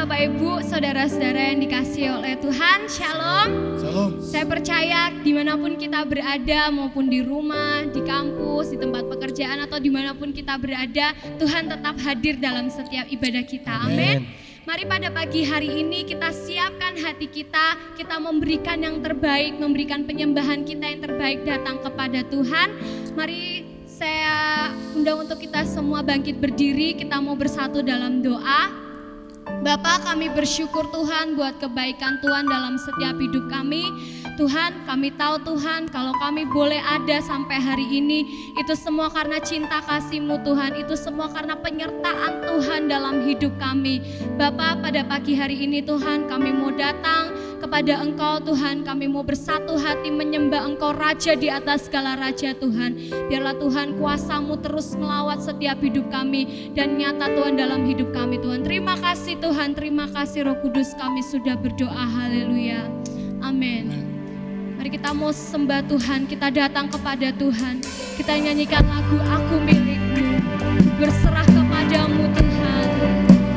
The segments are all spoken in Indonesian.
Bapak Ibu, saudara-saudara yang dikasihi oleh Tuhan, Shalom. Shalom. Saya percaya dimanapun kita berada, maupun di rumah, di kampus, di tempat pekerjaan, atau dimanapun kita berada, Tuhan tetap hadir dalam setiap ibadah kita. Amin. Mari pada pagi hari ini kita siapkan hati kita memberikan yang terbaik, memberikan penyembahan kita yang terbaik datang kepada Tuhan. Mari saya undang untuk kita semua bangkit berdiri, kita mau bersatu dalam doa. Bapa, kami bersyukur Tuhan buat kebaikan Tuhan dalam setiap hidup kami. Tuhan, kami tahu Tuhan kalau kami boleh ada sampai hari ini, itu semua karena cinta kasih-Mu Tuhan, itu semua karena penyertaan Tuhan dalam hidup kami. Bapa, pada pagi hari ini Tuhan kami mau datang kepada Engkau Tuhan, kami mau bersatu hati menyembah Engkau Raja di atas segala Raja Tuhan. Biarlah Tuhan kuasa-Mu terus melawat setiap hidup kami dan nyata Tuhan dalam hidup kami Tuhan. Terima kasih Tuhan, terima kasih Roh Kudus, kami sudah berdoa, haleluya, amin. Mari kita mau sembah Tuhan, kita datang kepada Tuhan, kita nyanyikan lagu Aku Milik-Mu, berserah kepadamu Tuhan. Aku milik-Mu.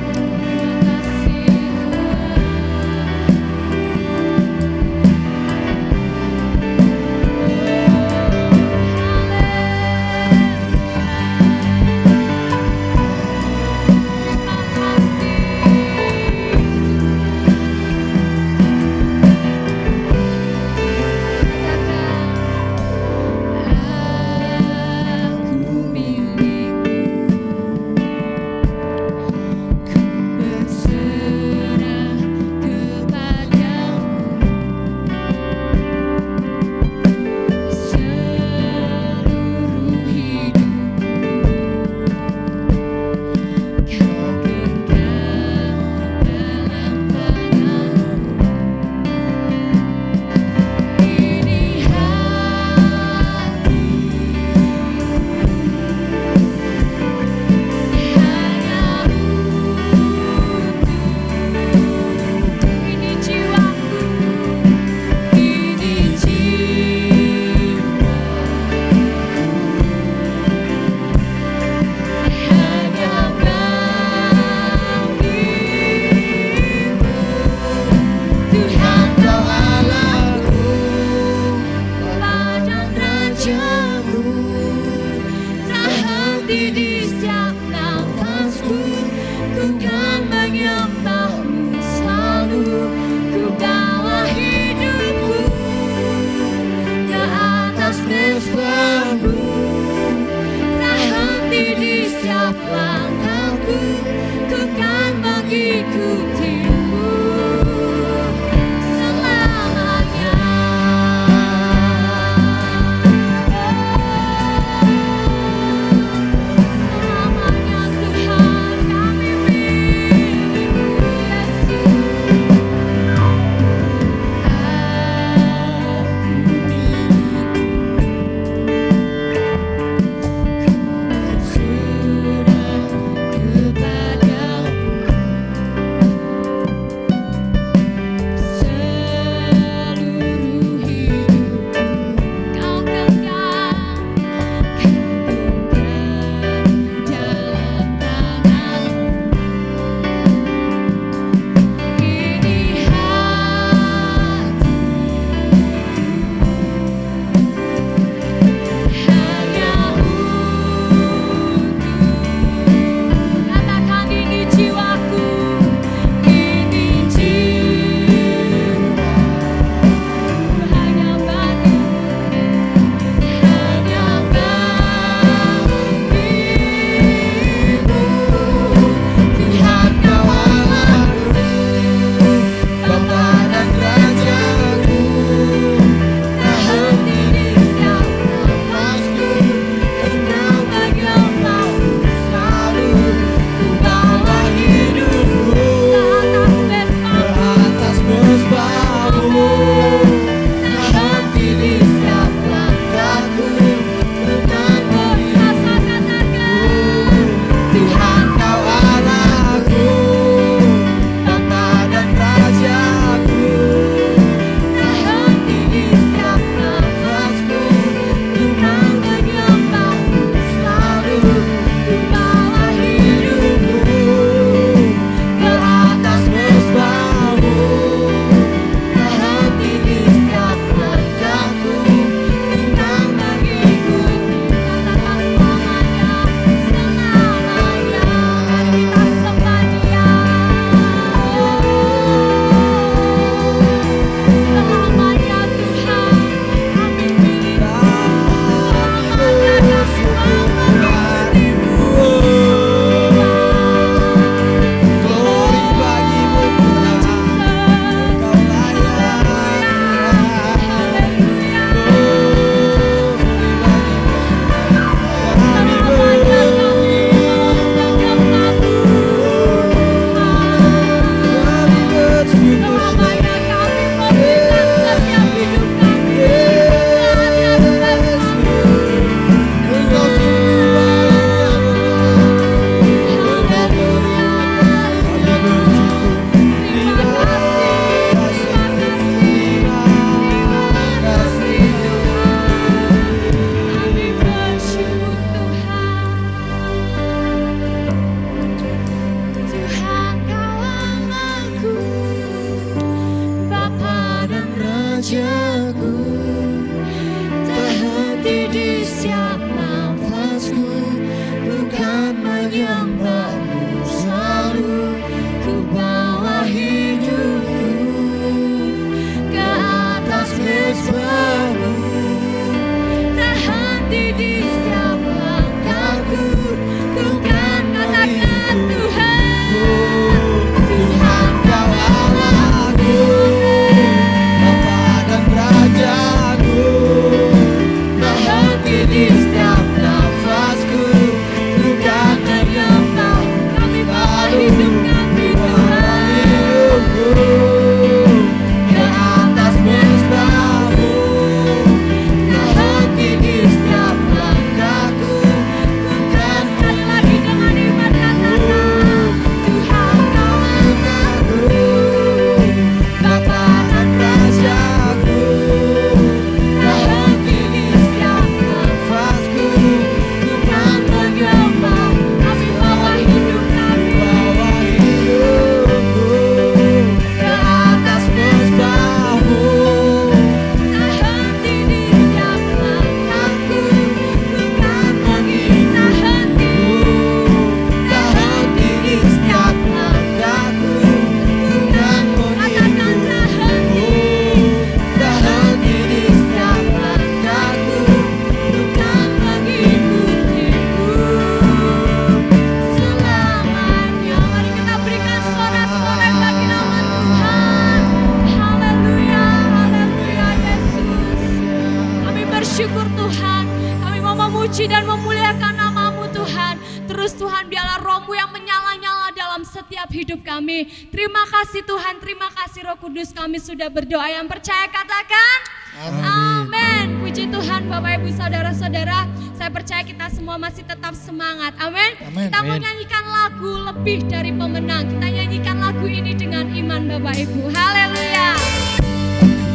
kami. Terima kasih Tuhan, terima kasih Roh Kudus, kami sudah berdoa. Yang percaya katakan amin. Puji Tuhan Bapak Ibu Saudara-saudara, saya percaya kita semua masih tetap semangat. Amin. Kita mau nyanyikan lagu lebih dari pemenang. Kita nyanyikan lagu ini dengan iman Bapak Ibu. Haleluya.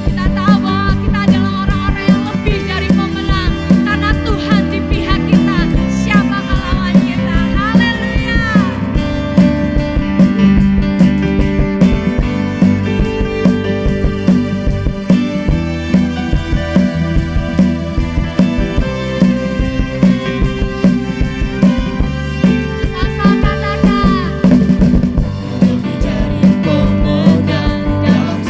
Kita tahu bahwa kita adalah orang-orang yang lebih dari pemenang. Karena Tuhan di pihak kita. Siapa lawan kita? Haleluya. Lebih dari pemenang dalam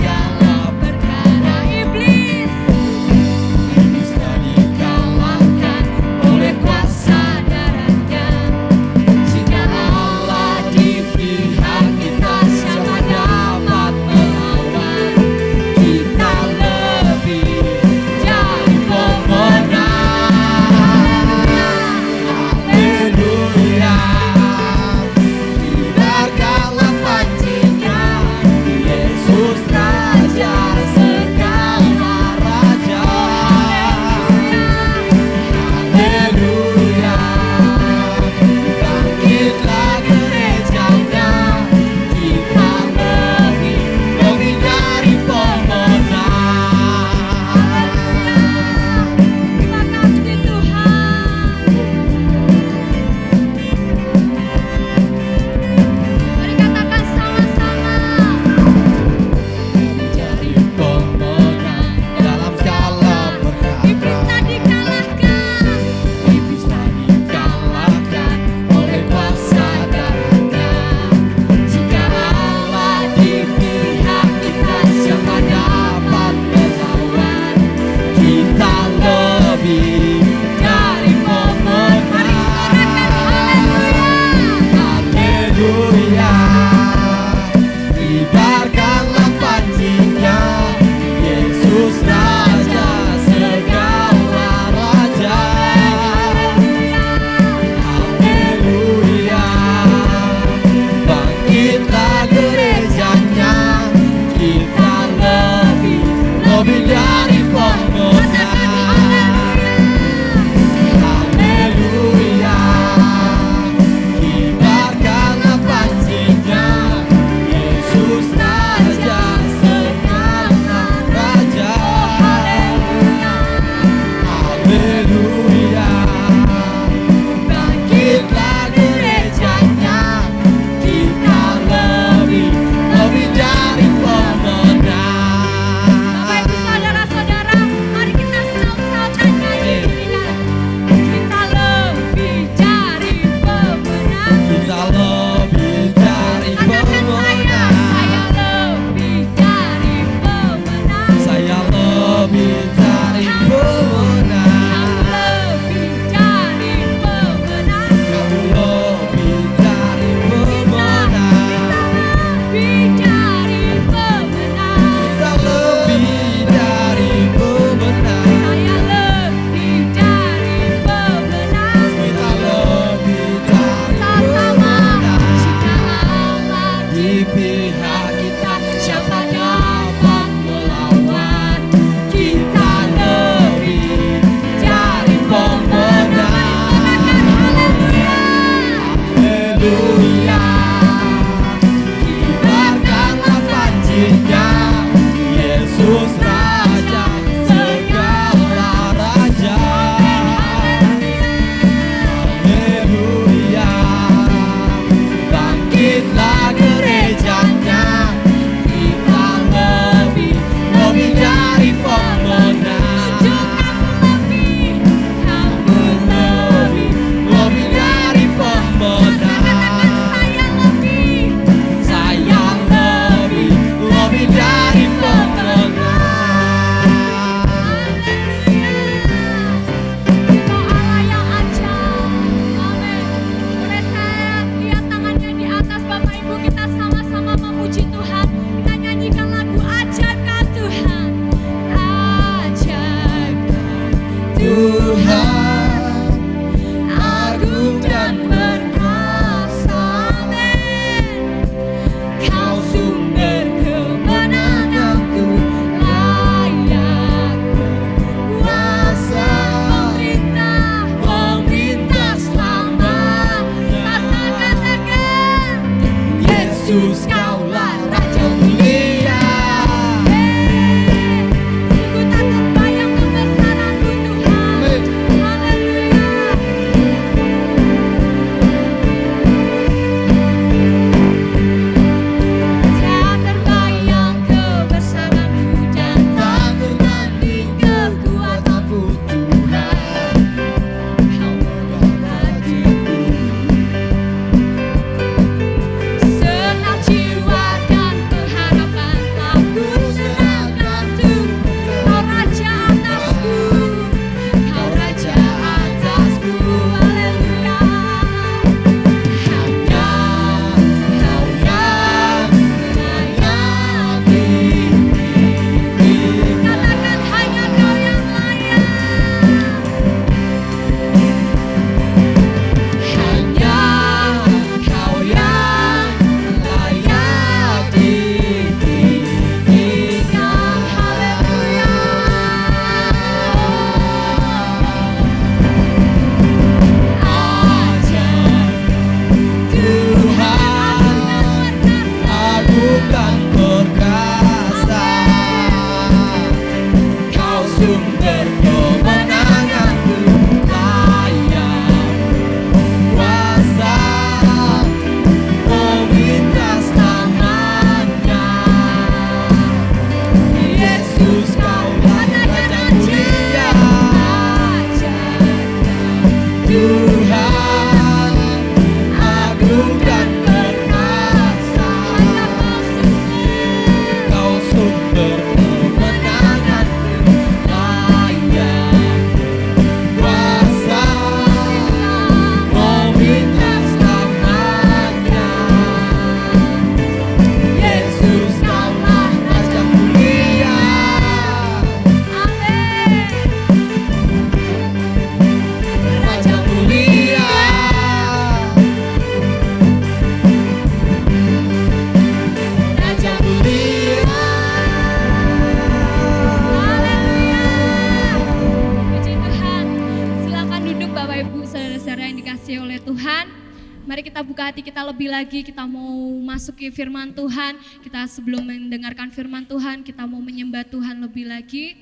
buka hati kita lebih lagi, kita mau masuk ke firman Tuhan. Kita sebelum mendengarkan firman Tuhan, kita mau menyembah Tuhan lebih lagi.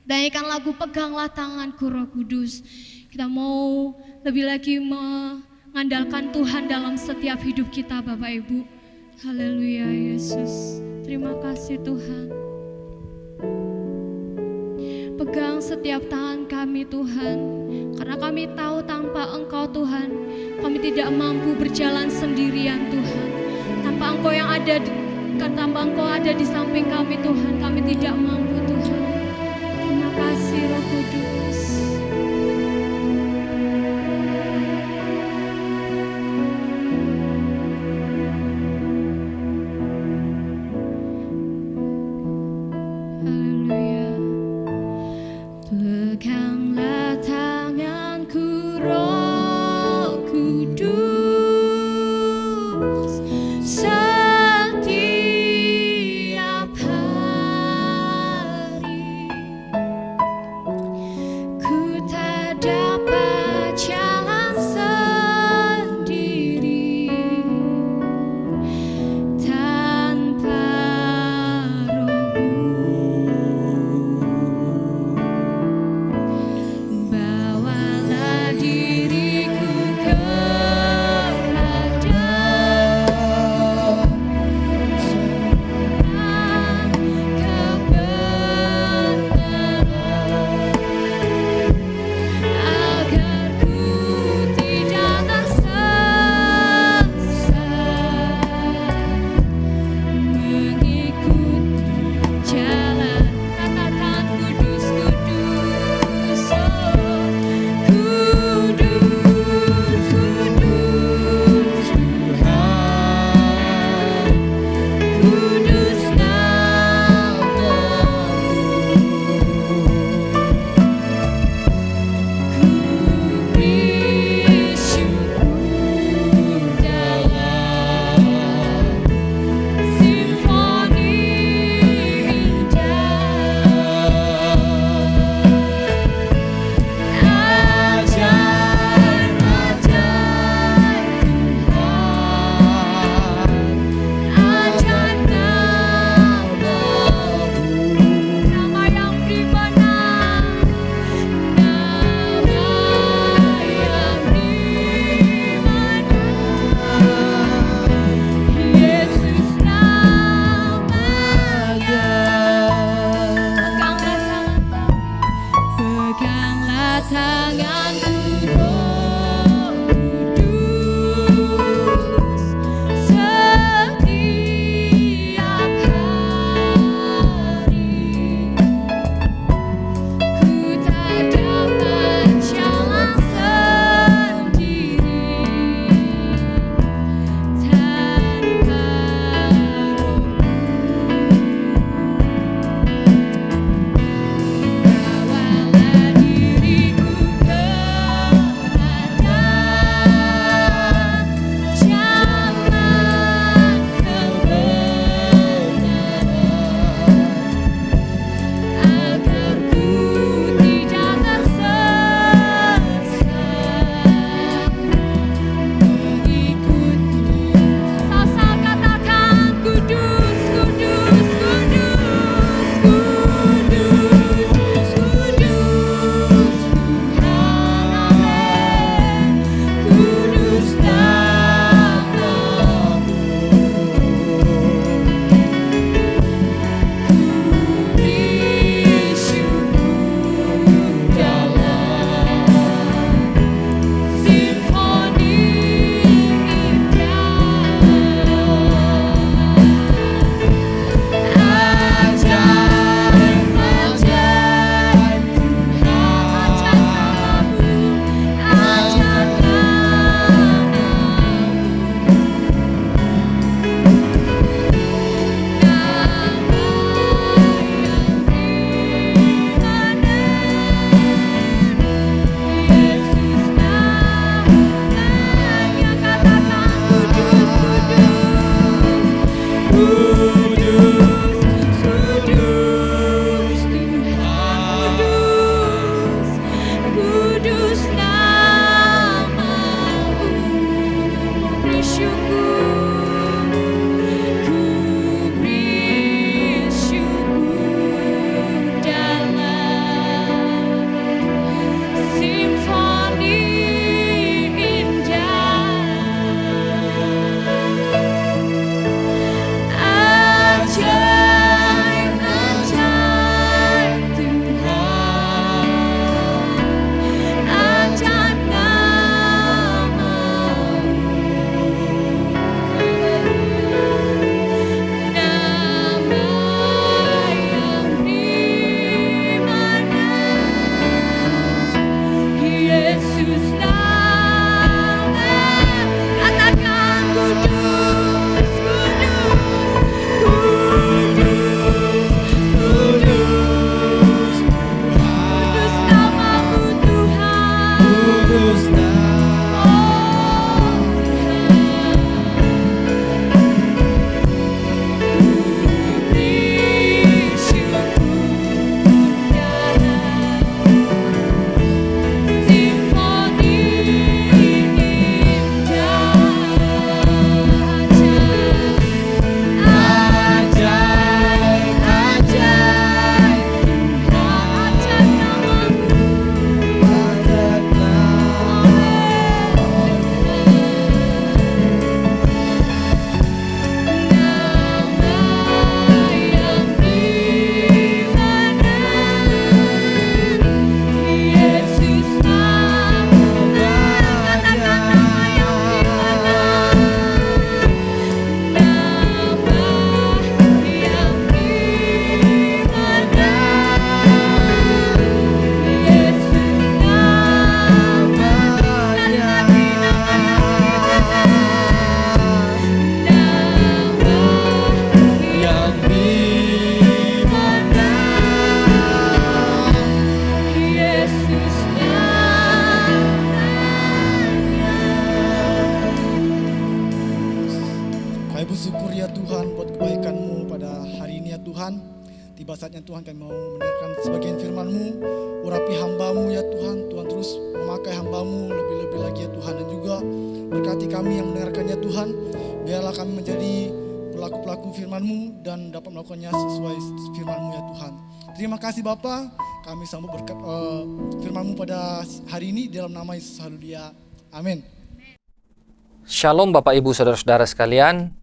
Nyanyikan lagu Peganglah Tanganku Roh Kudus. Kita mau lebih lagi mengandalkan Tuhan dalam setiap hidup kita Bapak Ibu. Haleluya Yesus. Terima kasih Tuhan. Pegang setiap tangan kami Tuhan, karena kami tahu tanpa Engkau Tuhan, kami tidak mampu berjalan sendirian Tuhan. Tanpa Engkau ada di samping kami Tuhan, kami tidak mampu Tuhan. Terima kasih Roh Kudus. Peganglah tanganku Roh Kudus setiap hari. Ku Tuhan. Tiba saatnya Tuhan kami mau mendengarkan sebagian firman-Mu. Urapi hamba-Mu ya Tuhan. Tuhan terus memakai hamba-Mu lebih-lebih lagi ya Tuhan. Dan juga berkati kami yang mendengarkannya Tuhan. Biarlah kami menjadi pelaku-pelaku firman-Mu dan dapat melakukannya sesuai firman-Mu ya Tuhan. Terima kasih Bapa. Kami sambut berkat firman-Mu pada hari ini dalam nama Yesus. Haleluya. Amin. Shalom Bapak Ibu Saudara-saudara sekalian.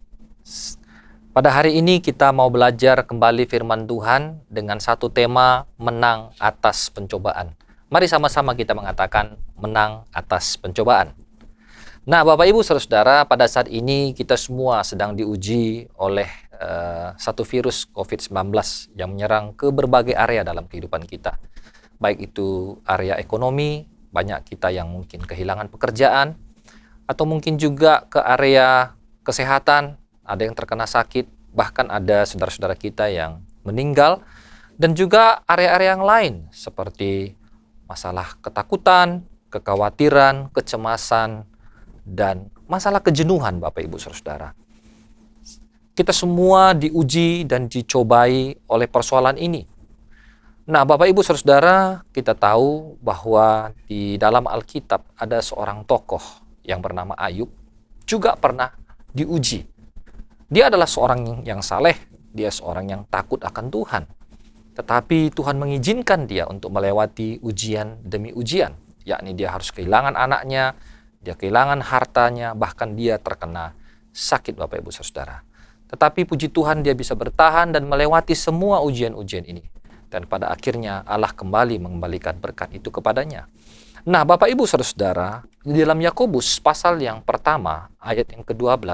Pada hari ini kita mau belajar kembali firman Tuhan dengan satu tema, menang atas pencobaan. Mari sama-sama kita mengatakan menang atas pencobaan. Nah Bapak Ibu Saudara-saudara, pada saat ini kita semua sedang diuji oleh satu virus COVID-19 yang menyerang ke berbagai area dalam kehidupan kita. Baik itu area ekonomi, banyak kita yang mungkin kehilangan pekerjaan, atau mungkin juga ke area kesehatan, ada yang terkena sakit, bahkan ada saudara-saudara kita yang meninggal, dan juga area-area yang lain seperti masalah ketakutan, kekhawatiran, kecemasan, dan masalah kejenuhan Bapak Ibu Saudara. Kita semua diuji dan dicobai oleh persoalan ini. Nah Bapak Ibu Saudara, kita tahu bahwa di dalam Alkitab ada seorang tokoh yang bernama Ayub, juga pernah diuji. Dia adalah seorang yang saleh, dia seorang yang takut akan Tuhan. Tetapi Tuhan mengizinkan dia untuk melewati ujian demi ujian, yakni dia harus kehilangan anaknya, dia kehilangan hartanya, bahkan dia terkena sakit Bapak Ibu Saudara. Tetapi puji Tuhan dia bisa bertahan dan melewati semua ujian-ujian ini. Dan pada akhirnya Allah kembali mengembalikan berkat itu kepadanya. Nah Bapak Ibu Saudara, di dalam Yakobus pasal yang pertama ayat yang ke-12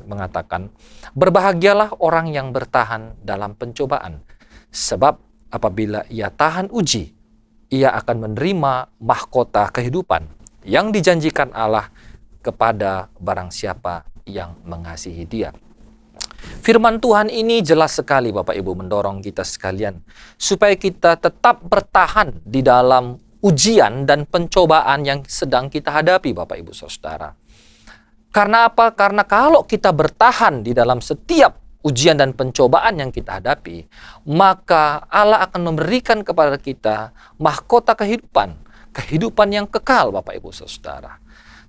mengatakan, berbahagialah orang yang bertahan dalam pencobaan, sebab apabila ia tahan uji, ia akan menerima mahkota kehidupan yang dijanjikan Allah kepada barang siapa yang mengasihi dia. Firman Tuhan ini jelas sekali Bapak Ibu mendorong kita sekalian supaya kita tetap bertahan di dalam ujian dan pencobaan yang sedang kita hadapi Bapak Ibu Saudara. Karena apa? Karena kalau kita bertahan di dalam setiap ujian dan pencobaan yang kita hadapi, maka Allah akan memberikan kepada kita mahkota kehidupan, kehidupan yang kekal Bapak Ibu Saudara.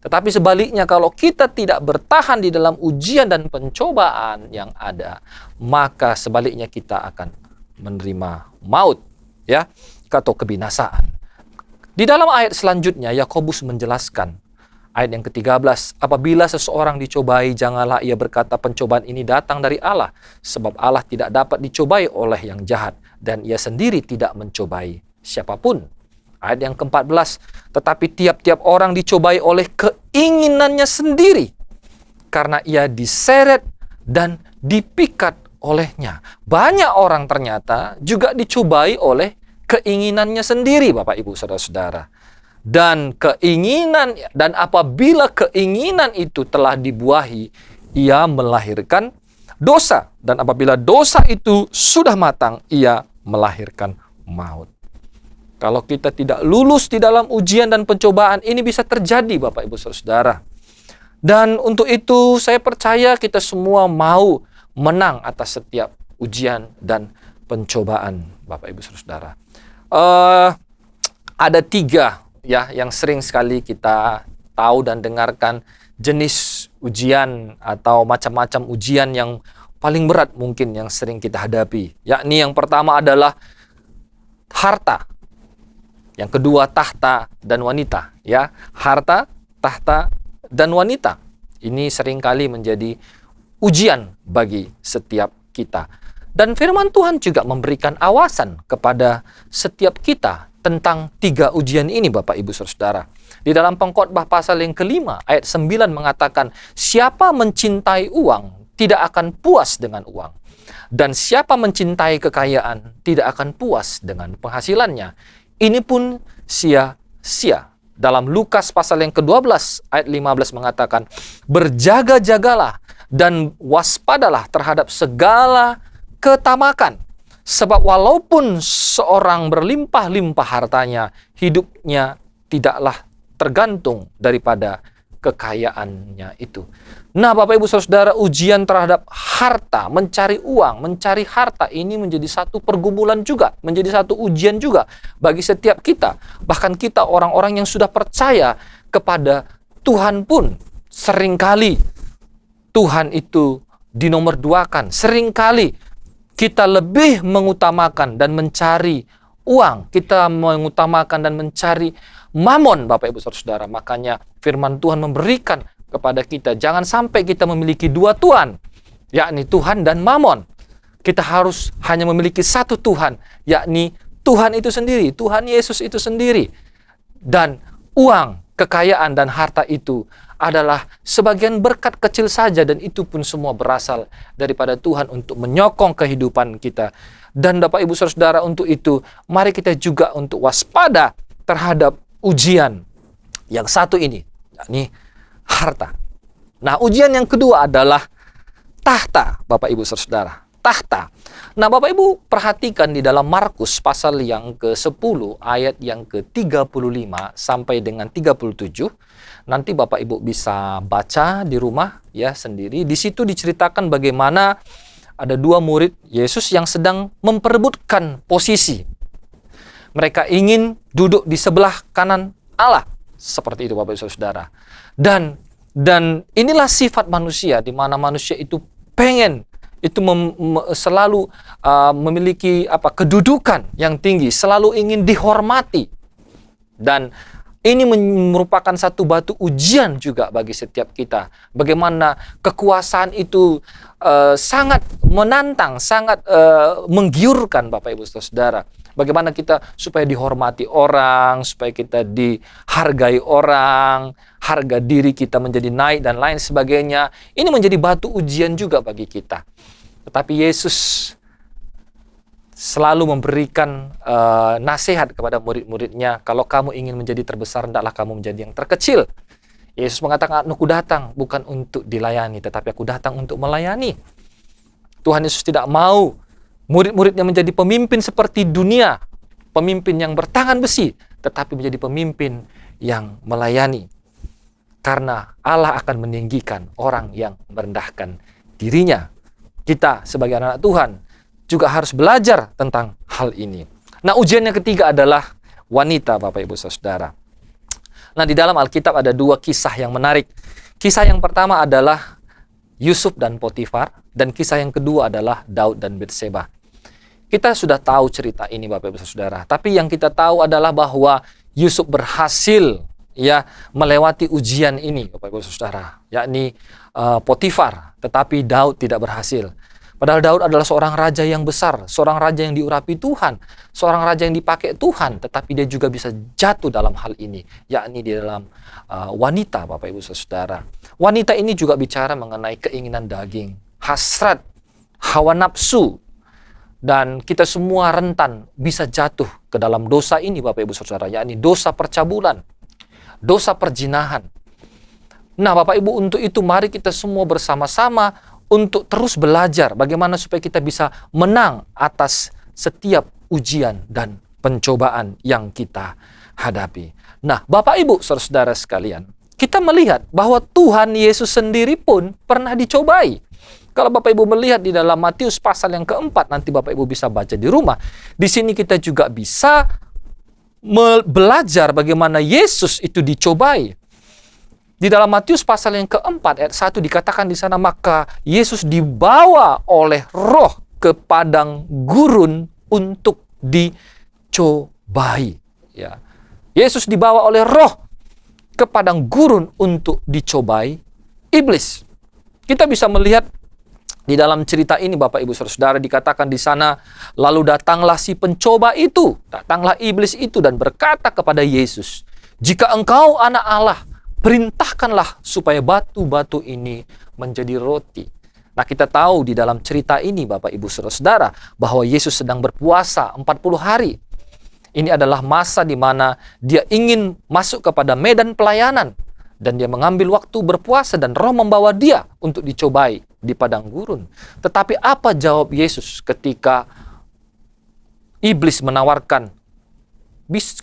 Tetapi sebaliknya kalau kita tidak bertahan di dalam ujian dan pencobaan yang ada, maka sebaliknya kita akan menerima maut ya, atau kebinasaan. Di dalam ayat selanjutnya, Yakobus menjelaskan, ayat yang ke-13, apabila seseorang dicobai, janganlah ia berkata pencobaan ini datang dari Allah, sebab Allah tidak dapat dicobai oleh yang jahat, dan ia sendiri tidak mencobai siapapun. Ayat yang ke-14, tetapi tiap-tiap orang dicobai oleh keinginannya sendiri, karena ia diseret dan dipikat olehnya. Banyak orang ternyata juga dicobai oleh keinginannya sendiri Bapak Ibu Saudara-saudara. Dan apabila keinginan itu telah dibuahi, ia melahirkan dosa. Dan apabila dosa itu sudah matang, ia melahirkan maut. Kalau kita tidak lulus di dalam ujian dan pencobaan, ini bisa terjadi Bapak Ibu Saudara. Dan untuk itu saya percaya kita semua mau menang atas setiap ujian dan pencobaan Bapak Ibu Saudara. Ada 3 ya yang sering sekali kita tahu dan dengarkan jenis ujian atau macam-macam ujian yang paling berat mungkin yang sering kita hadapi. Yakni yang pertama adalah harta, yang kedua tahta dan wanita. Ya, harta, tahta dan wanita. Ini seringkali menjadi ujian bagi setiap kita. Dan firman Tuhan juga memberikan awasan kepada setiap kita tentang 3 ujian ini Bapak Ibu Saudara. Di dalam Pengkhotbah pasal yang ke-5 ayat 9 mengatakan, siapa mencintai uang tidak akan puas dengan uang. Dan siapa mencintai kekayaan tidak akan puas dengan penghasilannya. Ini pun sia-sia. Dalam Lukas pasal yang ke-12 ayat 15 mengatakan, berjaga-jagalah dan waspadalah terhadap segala ketamakan, sebab walaupun seorang berlimpah-limpah hartanya, hidupnya tidaklah tergantung daripada kekayaannya itu. Nah, Bapak Ibu Saudara, ujian terhadap harta, mencari uang, mencari harta ini menjadi satu pergumulan juga, menjadi satu ujian juga bagi setiap kita. Bahkan kita orang-orang yang sudah percaya kepada Tuhan pun seringkali Tuhan itu dinomorduakan. Seringkali kita lebih mengutamakan dan mencari uang, kita mengutamakan dan mencari mamon, Bapak Ibu Saudara. Makanya firman Tuhan memberikan kepada kita, jangan sampai kita memiliki dua Tuhan, yakni Tuhan dan mamon. Kita harus hanya memiliki satu Tuhan, yakni Tuhan itu sendiri, Tuhan Yesus itu sendiri. Dan uang, kekayaan dan harta itu adalah sebagian berkat kecil saja, dan itu pun semua berasal daripada Tuhan untuk menyokong kehidupan kita. Dan Bapak Ibu Saudara, untuk itu mari kita juga untuk waspada terhadap ujian yang satu ini, yakni harta. Nah, ujian yang kedua adalah tahta, Bapak Ibu Saudara. Tahta. Nah, Bapak Ibu perhatikan di dalam Markus pasal yang ke-10 ayat yang ke-35 sampai dengan 37. Nanti Bapak Ibu bisa baca di rumah ya sendiri. Di situ diceritakan bagaimana ada dua murid Yesus yang sedang memperebutkan posisi. Mereka ingin duduk di sebelah kanan Allah. Seperti itu Bapak Ibu Saudara. Dan inilah sifat manusia, di mana manusia itu pengen itu selalu memiliki kedudukan yang tinggi, selalu ingin dihormati. Dan ini merupakan satu batu ujian juga bagi setiap kita. Bagaimana kekuasaan itu sangat menantang, sangat menggiurkan Bapak Ibu Saudara. Bagaimana kita supaya dihormati orang, supaya kita dihargai orang, harga diri kita menjadi naik dan lain sebagainya. Ini menjadi batu ujian juga bagi kita. Tetapi Yesus selalu memberikan nasihat kepada murid-muridnya, kalau kamu ingin menjadi terbesar, hendaklah kamu menjadi yang terkecil. Yesus mengatakan, aku datang bukan untuk dilayani, tetapi aku datang untuk melayani. Tuhan Yesus tidak mau murid-muridnya menjadi pemimpin seperti dunia, pemimpin yang bertangan besi, tetapi menjadi pemimpin yang melayani. Karena Allah akan meninggikan orang yang merendahkan dirinya. Kita sebagai anak Tuhan juga harus belajar tentang hal ini. Nah, ujian yang ketiga adalah wanita, Bapak Ibu Saudara. Nah, di dalam Alkitab ada dua kisah yang menarik. Kisah yang pertama adalah Yusuf dan Potifar, dan kisah yang kedua adalah Daud dan Batseba. Kita sudah tahu cerita ini Bapak Ibu Saudara, tapi yang kita tahu adalah bahwa Yusuf berhasil melewati ujian ini Bapak Ibu Saudara, yakni Potifar, tetapi Daud tidak berhasil. Padahal Daud adalah seorang raja yang besar, seorang raja yang diurapi Tuhan, seorang raja yang dipakai Tuhan, tetapi dia juga bisa jatuh dalam hal ini, yakni di dalam wanita Bapak Ibu Saudara. Wanita ini juga bicara mengenai keinginan daging, hasrat, hawa nafsu, dan kita semua rentan bisa jatuh ke dalam dosa ini Bapak Ibu Saudara, yakni dosa percabulan, dosa perzinahan. Nah Bapak Ibu, untuk itu mari kita semua bersama-sama untuk terus belajar bagaimana supaya kita bisa menang atas setiap ujian dan pencobaan yang kita hadapi. Nah Bapak Ibu Saudara sekalian, kita melihat bahwa Tuhan Yesus sendiri pun pernah dicobai. Kalau Bapak Ibu melihat di dalam Matius pasal yang keempat, nanti Bapak Ibu bisa baca di rumah. Di sini kita juga bisa belajar bagaimana Yesus itu dicobai. Di dalam Matius pasal yang keempat ayat 1 dikatakan di sana, maka Yesus dibawa oleh Roh ke padang gurun untuk dicobai. Ya. Yesus dibawa oleh Roh ke padang gurun untuk dicobai iblis. Kita bisa melihat di dalam cerita ini Bapak Ibu Saudara, dikatakan di sana, lalu datanglah si pencoba itu, datanglah iblis itu dan berkata kepada Yesus, jika engkau anak Allah, perintahkanlah supaya batu-batu ini menjadi roti. Nah kita tahu di dalam cerita ini Bapak Ibu Saudara, bahwa Yesus sedang berpuasa 40 hari. Ini adalah masa di mana dia ingin masuk kepada medan pelayanan. Dan dia mengambil waktu berpuasa dan Roh membawa dia untuk dicobai di padang gurun. Tetapi apa jawab Yesus ketika iblis menawarkan,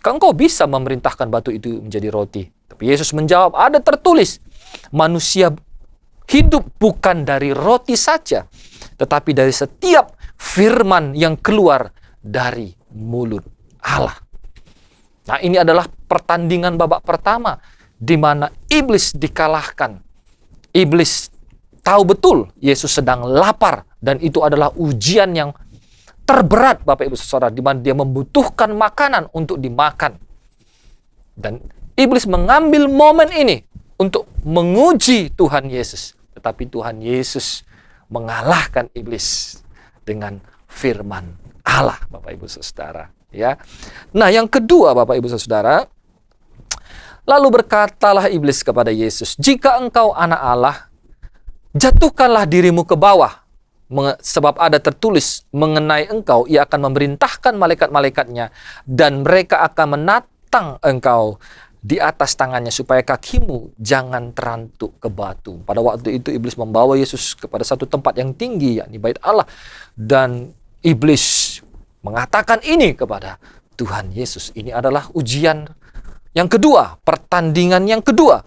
engkau bisa memerintahkan batu itu menjadi roti? Tapi Yesus menjawab, ada tertulis, manusia hidup bukan dari roti saja, tetapi dari setiap firman yang keluar dari mulut Allah. Nah, ini adalah pertandingan babak pertama di mana iblis dikalahkan. Iblis tahu betul Yesus sedang lapar, dan itu adalah ujian yang terberat, Bapak Ibu Saudara, di mana dia membutuhkan makanan untuk dimakan. Dan iblis mengambil momen ini untuk menguji Tuhan Yesus. Tetapi Tuhan Yesus mengalahkan iblis dengan firman Allah, Bapak Ibu Saudara. Ya. Nah, yang kedua, Bapak Ibu Saudara, lalu berkatalah iblis kepada Yesus, "Jika engkau anak Allah, jatuhkanlah dirimu ke bawah, sebab ada tertulis mengenai engkau, ia akan memerintahkan malaikat-malaikatnya, dan mereka akan menatang engkau di atas tangannya, supaya kakimu jangan terantuk ke batu." Pada waktu itu iblis membawa Yesus kepada satu tempat yang tinggi, yakni Bait Allah, dan iblis mengatakan ini kepada Tuhan Yesus. Ini adalah ujian yang kedua, pertandingan yang kedua.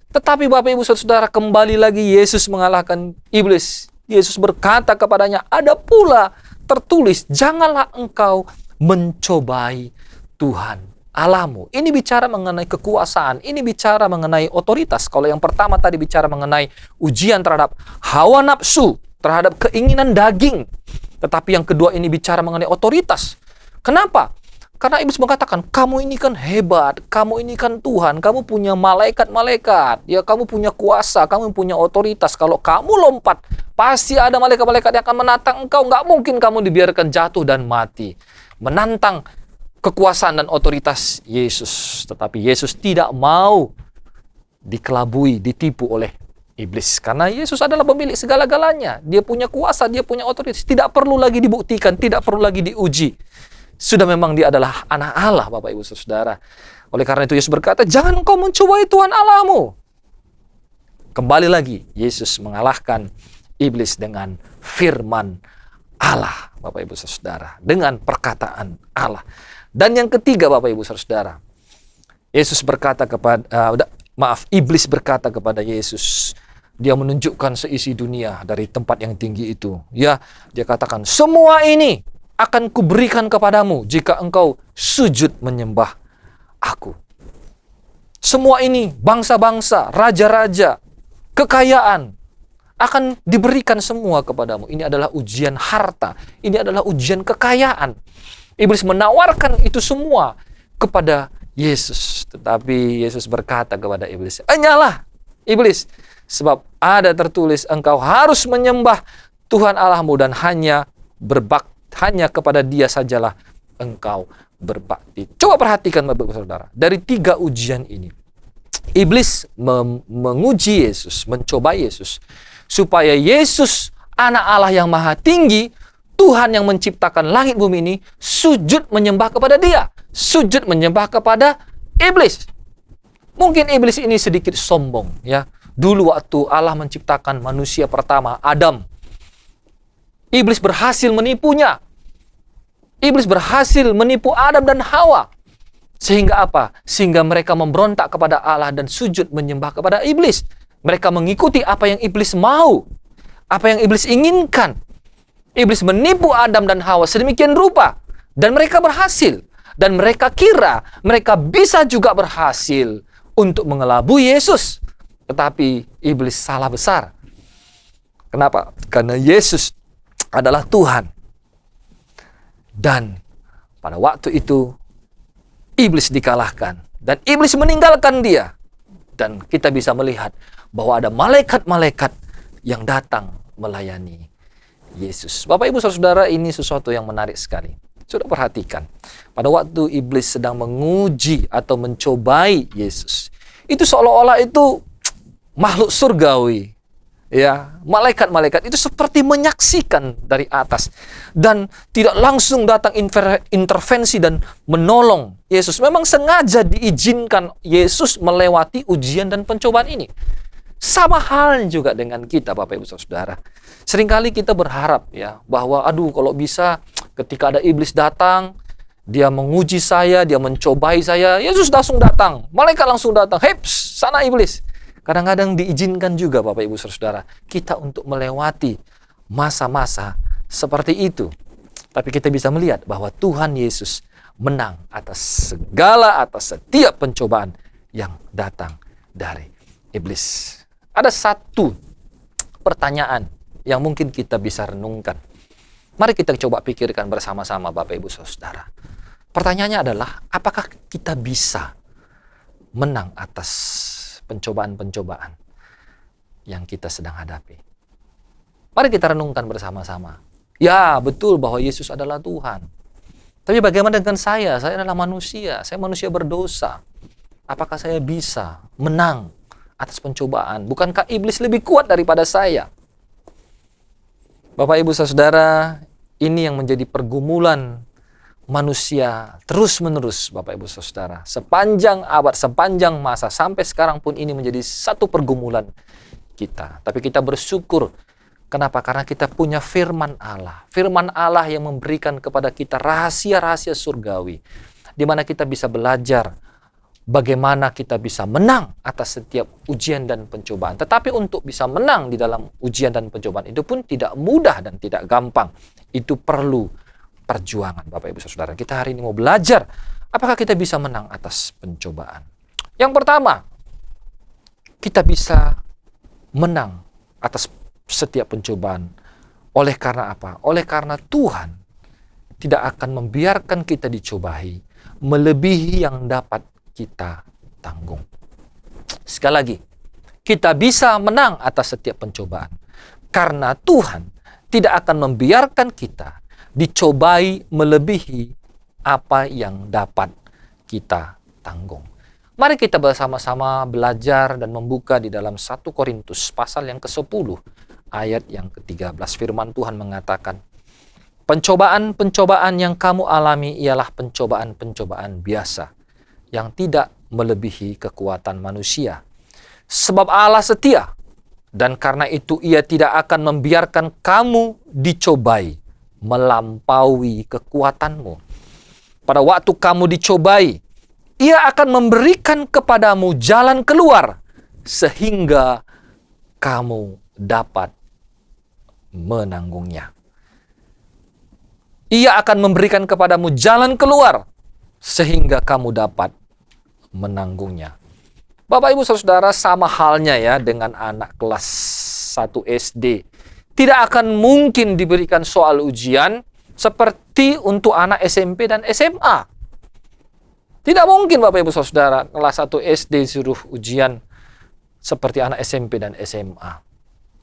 Tetapi Bapak Ibu Saudara, kembali lagi Yesus mengalahkan iblis. Yesus berkata kepadanya, "Ada pula tertulis, janganlah engkau mencobai Tuhan Allahmu." Ini bicara mengenai kekuasaan, ini bicara mengenai otoritas. Kalau yang pertama tadi bicara mengenai ujian terhadap hawa nafsu, terhadap keinginan daging. Tetapi yang kedua ini bicara mengenai otoritas. Kenapa? Karena iblis mengatakan, kamu ini kan hebat, kamu ini kan Tuhan, kamu punya malaikat-malaikat, ya kamu punya kuasa, kamu punya otoritas. Kalau kamu lompat, pasti ada malaikat-malaikat yang akan menantang engkau. Nggak mungkin kamu dibiarkan jatuh dan mati. Menantang kekuasaan dan otoritas Yesus. Tetapi Yesus tidak mau dikelabui, ditipu oleh iblis. Karena Yesus adalah pemilik segala-galanya. Dia punya kuasa, dia punya otoritas. Tidak perlu lagi dibuktikan, tidak perlu lagi diuji. Sudah memang dia adalah anak Allah, Bapak Ibu Saudara. Oleh karena itu Yesus berkata, jangan engkau mencobai Tuhan Allahmu. Kembali lagi, Yesus mengalahkan iblis dengan firman Allah, Bapak Ibu Saudara. Dengan perkataan Allah. Dan yang ketiga, Bapak Ibu Saudara, Yesus berkata kepada, iblis berkata kepada Yesus, dia menunjukkan seisi dunia dari tempat yang tinggi itu. Ya, dia katakan, semua ini akan kuberikan kepadamu jika engkau sujud menyembah aku. Semua ini, bangsa-bangsa, raja-raja, kekayaan, akan diberikan semua kepadamu. Ini adalah ujian harta. Ini adalah ujian kekayaan. Iblis menawarkan itu semua kepada Yesus. Tetapi Yesus berkata kepada iblis, "Enyalah, iblis, sebab ada tertulis engkau harus menyembah Tuhan Allahmu dan hanya kepada dia sajalah engkau berbakti." Coba perhatikan Bapak Saudara, dari 3 ujian ini, iblis menguji Yesus, mencoba Yesus, supaya Yesus, anak Allah yang maha tinggi, Tuhan yang menciptakan langit bumi ini, sujud menyembah kepada dia, sujud menyembah kepada iblis. Mungkin iblis ini sedikit sombong, ya. Dulu waktu Allah menciptakan manusia pertama, Adam, iblis berhasil menipunya. Iblis berhasil menipu Adam dan Hawa. Sehingga apa? Sehingga mereka memberontak kepada Allah dan sujud menyembah kepada iblis. Mereka mengikuti apa yang iblis mau, apa yang iblis inginkan. Iblis menipu Adam dan Hawa sedemikian rupa. Dan mereka berhasil. Dan mereka kira mereka bisa juga berhasil untuk mengelabui Yesus. Tetapi iblis salah besar. Kenapa? Karena Yesus adalah Tuhan. Dan pada waktu itu iblis dikalahkan dan iblis meninggalkan dia. Dan kita bisa melihat bahwa ada malaikat-malaikat yang datang melayani Yesus. Bapak Ibu Saudara, ini sesuatu yang menarik sekali. Sudah perhatikan, pada waktu iblis sedang menguji atau mencobai Yesus, itu seolah-olah itu makhluk surgawi. Ya, malaikat-malaikat itu seperti menyaksikan dari atas dan tidak langsung datang intervensi dan menolong Yesus. Memang sengaja diizinkan Yesus melewati ujian dan pencobaan ini. Sama hal juga dengan kita, Bapak Ibu Saudara. Seringkali kita berharap ya bahwa kalau bisa ketika ada iblis datang, dia menguji saya, dia mencobai saya, Yesus langsung datang, malaikat langsung datang, "Heps, sana iblis. Kadang-kadang diizinkan juga Bapak Ibu Saudara kita untuk melewati masa-masa seperti itu. Tapi kita bisa melihat bahwa Tuhan Yesus menang atas setiap pencobaan yang datang dari iblis. Ada satu pertanyaan yang mungkin kita bisa renungkan. Mari kita coba pikirkan bersama-sama Bapak Ibu Saudara. Pertanyaannya adalah, apakah kita bisa menang atas pencobaan-pencobaan yang kita sedang hadapi? Mari kita renungkan bersama-sama. Ya, betul bahwa Yesus adalah Tuhan. Tapi bagaimana dengan saya? Saya adalah manusia. Saya manusia berdosa. Apakah saya bisa menang atas pencobaan? Bukankah iblis lebih kuat daripada saya? Bapak Ibu Saudara, ini yang menjadi pergumulan manusia terus-menerus Bapak Ibu Saudara. Sepanjang abad, sepanjang masa, sampai sekarang pun ini menjadi satu pergumulan kita. Tapi kita bersyukur. Kenapa? Karena kita punya firman Allah. Firman Allah yang memberikan kepada kita rahasia-rahasia surgawi. Di mana kita bisa belajar bagaimana kita bisa menang atas setiap ujian dan pencobaan. Tetapi untuk bisa menang di dalam ujian dan pencobaan itu pun tidak mudah dan tidak gampang. Itu perlu perjuangan Bapak Ibu Saudara. Kita hari ini mau belajar apakah kita bisa menang atas pencobaan. Yang pertama, kita bisa menang atas setiap pencobaan. Oleh karena apa? Oleh karena Tuhan tidak akan membiarkan kita dicobai melebihi yang dapat kita tanggung. Sekali lagi, kita bisa menang atas setiap pencobaan karena Tuhan tidak akan membiarkan kita dicobai melebihi apa yang dapat kita tanggung. Mari kita bersama-sama belajar dan membuka di dalam 1 Korintus pasal yang ke-10 ayat yang ke-13. Firman Tuhan mengatakan, pencobaan-pencobaan yang kamu alami ialah pencobaan-pencobaan biasa yang tidak melebihi kekuatan manusia. Sebab Allah setia, dan karena itu Ia tidak akan membiarkan kamu dicobai melampaui kekuatanmu. Pada waktu kamu dicobai, Ia akan memberikan kepadamu jalan keluar sehingga kamu dapat menanggungnya. Ia akan memberikan kepadamu jalan keluar sehingga kamu dapat menanggungnya. Bapak Ibu Saudara, sama halnya ya dengan anak kelas 1 SD. Tidak akan mungkin diberikan soal ujian seperti untuk anak SMP dan SMA. Tidak mungkin Bapak Ibu Saudara kelas 1 SD suruh ujian seperti anak SMP dan SMA.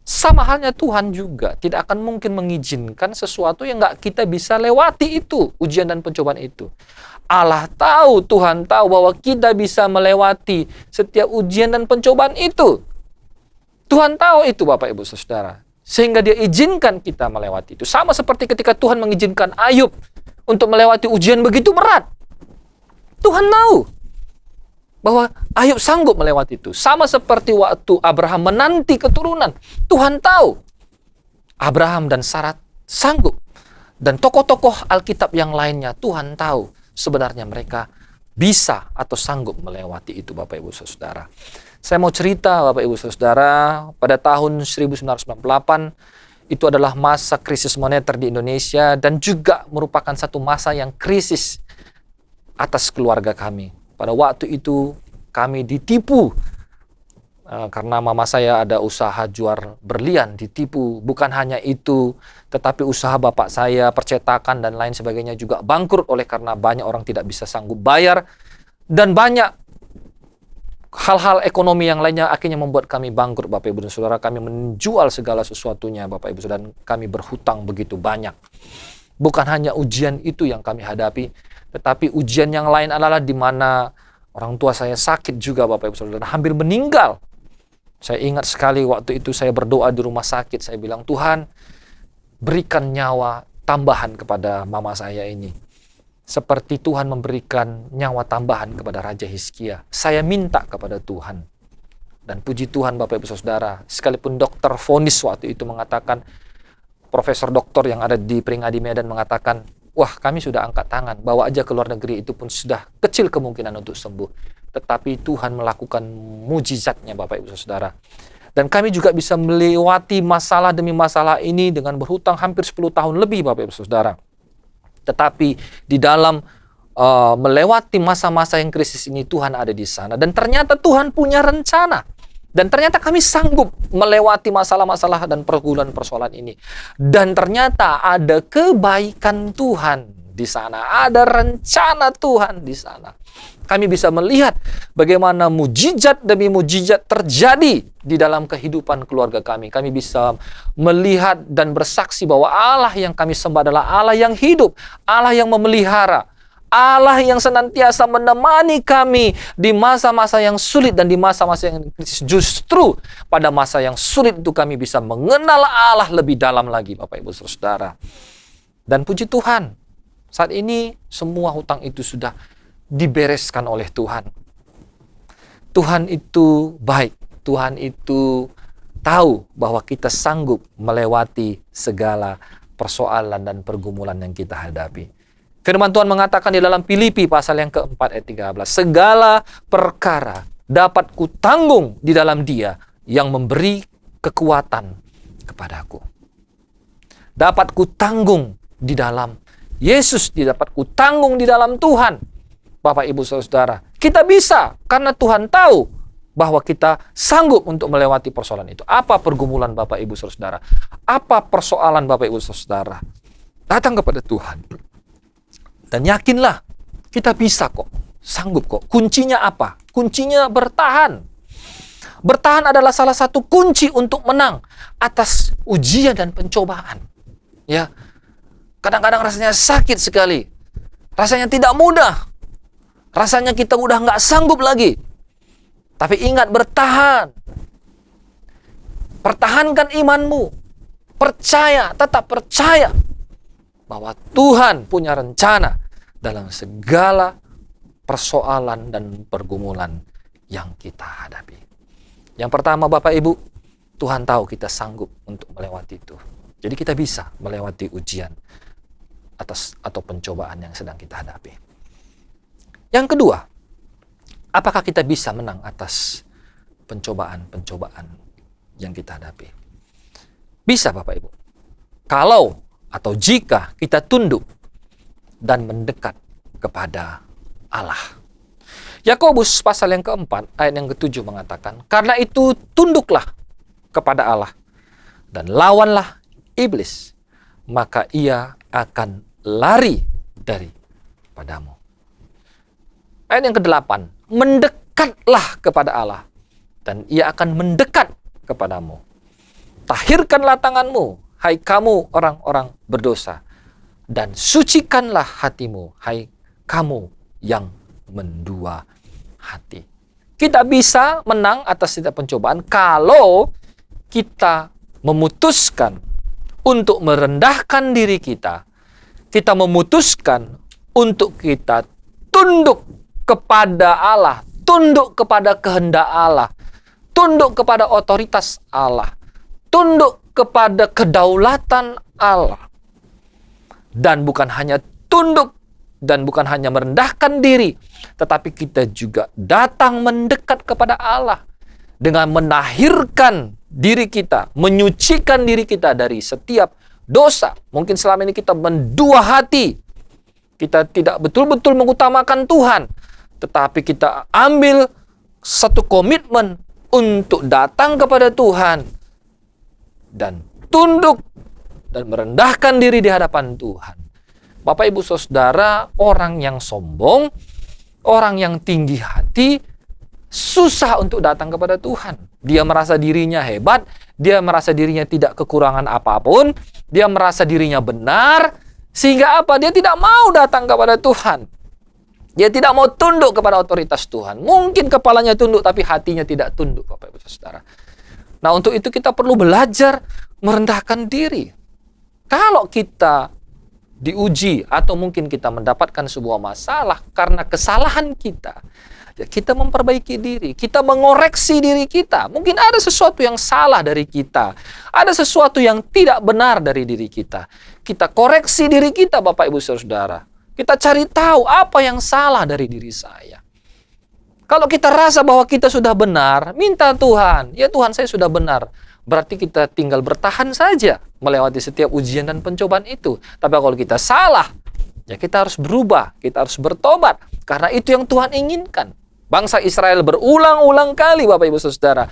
Sama halnya Tuhan juga tidak akan mungkin mengizinkan sesuatu yang nggak kita bisa lewati itu, ujian dan pencobaan itu. Allah tahu, Tuhan tahu bahwa kita bisa melewati setiap ujian dan pencobaan itu. Tuhan tahu itu Bapak Ibu Saudara. Sehingga Dia izinkan kita melewati itu. Sama seperti ketika Tuhan mengizinkan Ayub untuk melewati ujian begitu berat. Tuhan tahu bahwa Ayub sanggup melewati itu. Sama seperti waktu Abraham menanti keturunan. Tuhan tahu Abraham dan Sarah sanggup. Dan tokoh-tokoh Alkitab yang lainnya Tuhan tahu sebenarnya mereka bisa atau sanggup melewati itu Bapak Ibu Saudara. Saya mau cerita Bapak Ibu Saudara, pada tahun 1998 itu adalah masa krisis moneter di Indonesia dan juga merupakan satu masa yang krisis atas keluarga kami. Pada waktu itu kami ditipu karena mama saya ada usaha jual berlian, ditipu. Bukan hanya itu, tetapi usaha bapak saya, percetakan dan lain sebagainya juga bangkrut oleh karena banyak orang tidak bisa sanggup bayar. Dan banyak hal-hal ekonomi yang lainnya akhirnya membuat kami bangkrut Bapak Ibu dan Saudara. Kami menjual segala sesuatunya Bapak Ibu dan kami berhutang begitu banyak. Bukan hanya ujian itu yang kami hadapi, tetapi ujian yang lain adalah di mana orang tua saya sakit juga Bapak Ibu Saudara, hampir meninggal. Saya ingat sekali waktu itu saya berdoa di rumah sakit. Saya bilang, Tuhan berikan nyawa tambahan kepada mama saya ini. Seperti Tuhan memberikan nyawa tambahan kepada Raja Hizkia. Saya minta kepada Tuhan. Dan puji Tuhan Bapak Ibu Saudara, sekalipun dokter vonis waktu itu mengatakan, profesor doktor yang ada di Peringadi Medan mengatakan, wah kami sudah angkat tangan, bawa aja ke luar negeri, itu pun sudah kecil kemungkinan untuk sembuh. Tetapi Tuhan melakukan mujizatnya Bapak Ibu Saudara. Dan kami juga bisa melewati masalah demi masalah ini dengan berhutang hampir 10 tahun lebih Bapak Ibu Saudara. Tetapi di dalam melewati masa-masa yang krisis ini, Tuhan ada di sana. Dan ternyata Tuhan punya rencana. Dan ternyata kami sanggup melewati masalah-masalah dan pergumulan-persoalan ini. Dan ternyata ada kebaikan Tuhan di sana. Ada rencana Tuhan di sana. Kami bisa melihat bagaimana mujizat demi mujizat terjadi di dalam kehidupan keluarga kami. Kami bisa melihat dan bersaksi bahwa Allah yang kami sembah adalah Allah yang hidup, Allah yang memelihara, Allah yang senantiasa menemani kami di masa-masa yang sulit dan di masa-masa yang krisis. Justru pada masa yang sulit itu kami bisa mengenal Allah lebih dalam lagi Bapak Ibu Saudara. Dan puji Tuhan, saat ini semua hutang itu sudah dibereskan oleh Tuhan. Tuhan itu baik. Tuhan itu tahu bahwa kita sanggup melewati segala persoalan dan pergumulan yang kita hadapi. Firman Tuhan mengatakan di dalam Filipi pasal yang keempat ayat 13, segala perkara dapat kutanggung di dalam Dia yang memberi kekuatan kepadaku. Dapat kutanggung di dalam Yesus, dapat kutanggung di dalam Tuhan. Bapak Ibu Saudara, kita bisa karena Tuhan tahu bahwa kita sanggup untuk melewati persoalan itu. Apa pergumulan Bapak Ibu Saudara? Apa persoalan Bapak Ibu Saudara? Datang kepada Tuhan. Dan yakinlah, kita bisa kok, sanggup kok. Kuncinya apa? Kuncinya bertahan. Bertahan adalah salah satu kunci untuk menang atas ujian dan pencobaan. Ya, kadang-kadang rasanya sakit sekali. Rasanya tidak mudah. Rasanya kita udah nggak sanggup lagi. Tapi ingat, bertahan. Pertahankan imanmu. Percaya, tetap percaya bahwa Tuhan punya rencana dalam segala persoalan dan pergumulan yang kita hadapi. Yang pertama Bapak Ibu, Tuhan tahu kita sanggup untuk melewati itu. Jadi kita bisa melewati ujian atau pencobaan yang sedang kita hadapi. Yang kedua, apakah kita bisa menang atas pencobaan-pencobaan yang kita hadapi? Bisa Bapak Ibu. Kalau atau jika kita tunduk dan mendekat kepada Allah. Yakobus pasal yang keempat ayat yang ketujuh mengatakan, karena itu tunduklah kepada Allah dan lawanlah iblis, maka ia akan lari daripadamu. Ayat yang kedelapan, mendekatlah kepada Allah dan ia akan mendekat kepadamu. Tahirkanlah tanganmu, hai kamu orang-orang berdosa, dan sucikanlah hatimu, hai kamu yang mendua hati. Kita bisa menang atas setiap pencobaan kalau kita memutuskan untuk merendahkan diri kita. Kita memutuskan untuk kita tunduk kepada Allah, tunduk kepada kehendak Allah, tunduk kepada otoritas Allah, tunduk kepada kedaulatan Allah. Dan bukan hanya tunduk dan bukan hanya merendahkan diri, tetapi kita juga datang mendekat kepada Allah dengan menahirkan diri kita, menyucikan diri kita dari setiap dosa. Mungkin selama ini kita mendua hati, kita tidak betul-betul mengutamakan Tuhan, tetapi kita ambil satu komitmen untuk datang kepada Tuhan dan tunduk dan merendahkan diri di hadapan Tuhan. Bapak Ibu Saudara, orang yang sombong, orang yang tinggi hati, susah untuk datang kepada Tuhan. Dia merasa dirinya hebat, dia merasa dirinya tidak kekurangan apapun, dia merasa dirinya benar, sehingga apa? Dia tidak mau datang kepada Tuhan. Dia tidak mau tunduk kepada otoritas Tuhan. Mungkin kepalanya tunduk, tapi hatinya tidak tunduk, Bapak Ibu Saudara. Nah, untuk itu kita perlu belajar merendahkan diri. Kalau kita diuji atau mungkin kita mendapatkan sebuah masalah karena kesalahan kita kita memperbaiki diri, kita mengoreksi diri kita. Mungkin ada sesuatu yang salah dari kita, ada sesuatu yang tidak benar dari diri kita. Kita koreksi diri kita, Bapak Ibu Saudara. Kita cari tahu apa yang salah dari diri saya. Kalau kita rasa bahwa kita sudah benar, minta Tuhan, ya Tuhan saya sudah benar. Berarti kita tinggal bertahan saja melewati setiap ujian dan pencobaan itu. Tapi kalau kita salah, ya kita harus berubah, kita harus bertobat. Karena itu yang Tuhan inginkan. Bangsa Israel berulang-ulang kali, Bapak Ibu Saudara,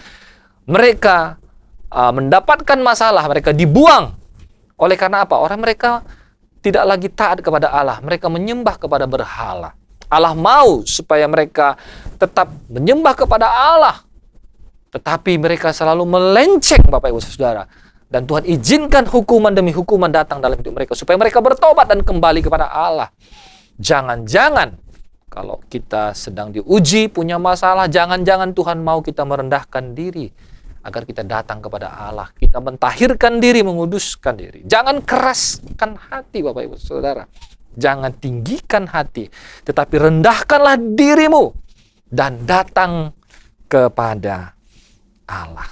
mereka mendapatkan masalah, mereka dibuang. Oleh karena apa? Orang mereka tidak lagi taat kepada Allah, mereka menyembah kepada berhala. Allah mau supaya mereka tetap menyembah kepada Allah, tetapi mereka selalu melenceng, Bapak Ibu Saudara. Dan Tuhan izinkan hukuman demi hukuman datang dalam hidup mereka, supaya mereka bertobat dan kembali kepada Allah. Jangan-jangan kalau kita sedang diuji, punya masalah, jangan-jangan Tuhan mau kita merendahkan diri, agar kita datang kepada Allah. Kita mentahirkan diri, menguduskan diri. Jangan keraskan hati, Bapak Ibu Saudara. Jangan tinggikan hati, tetapi rendahkanlah dirimu dan datang kepada Allah.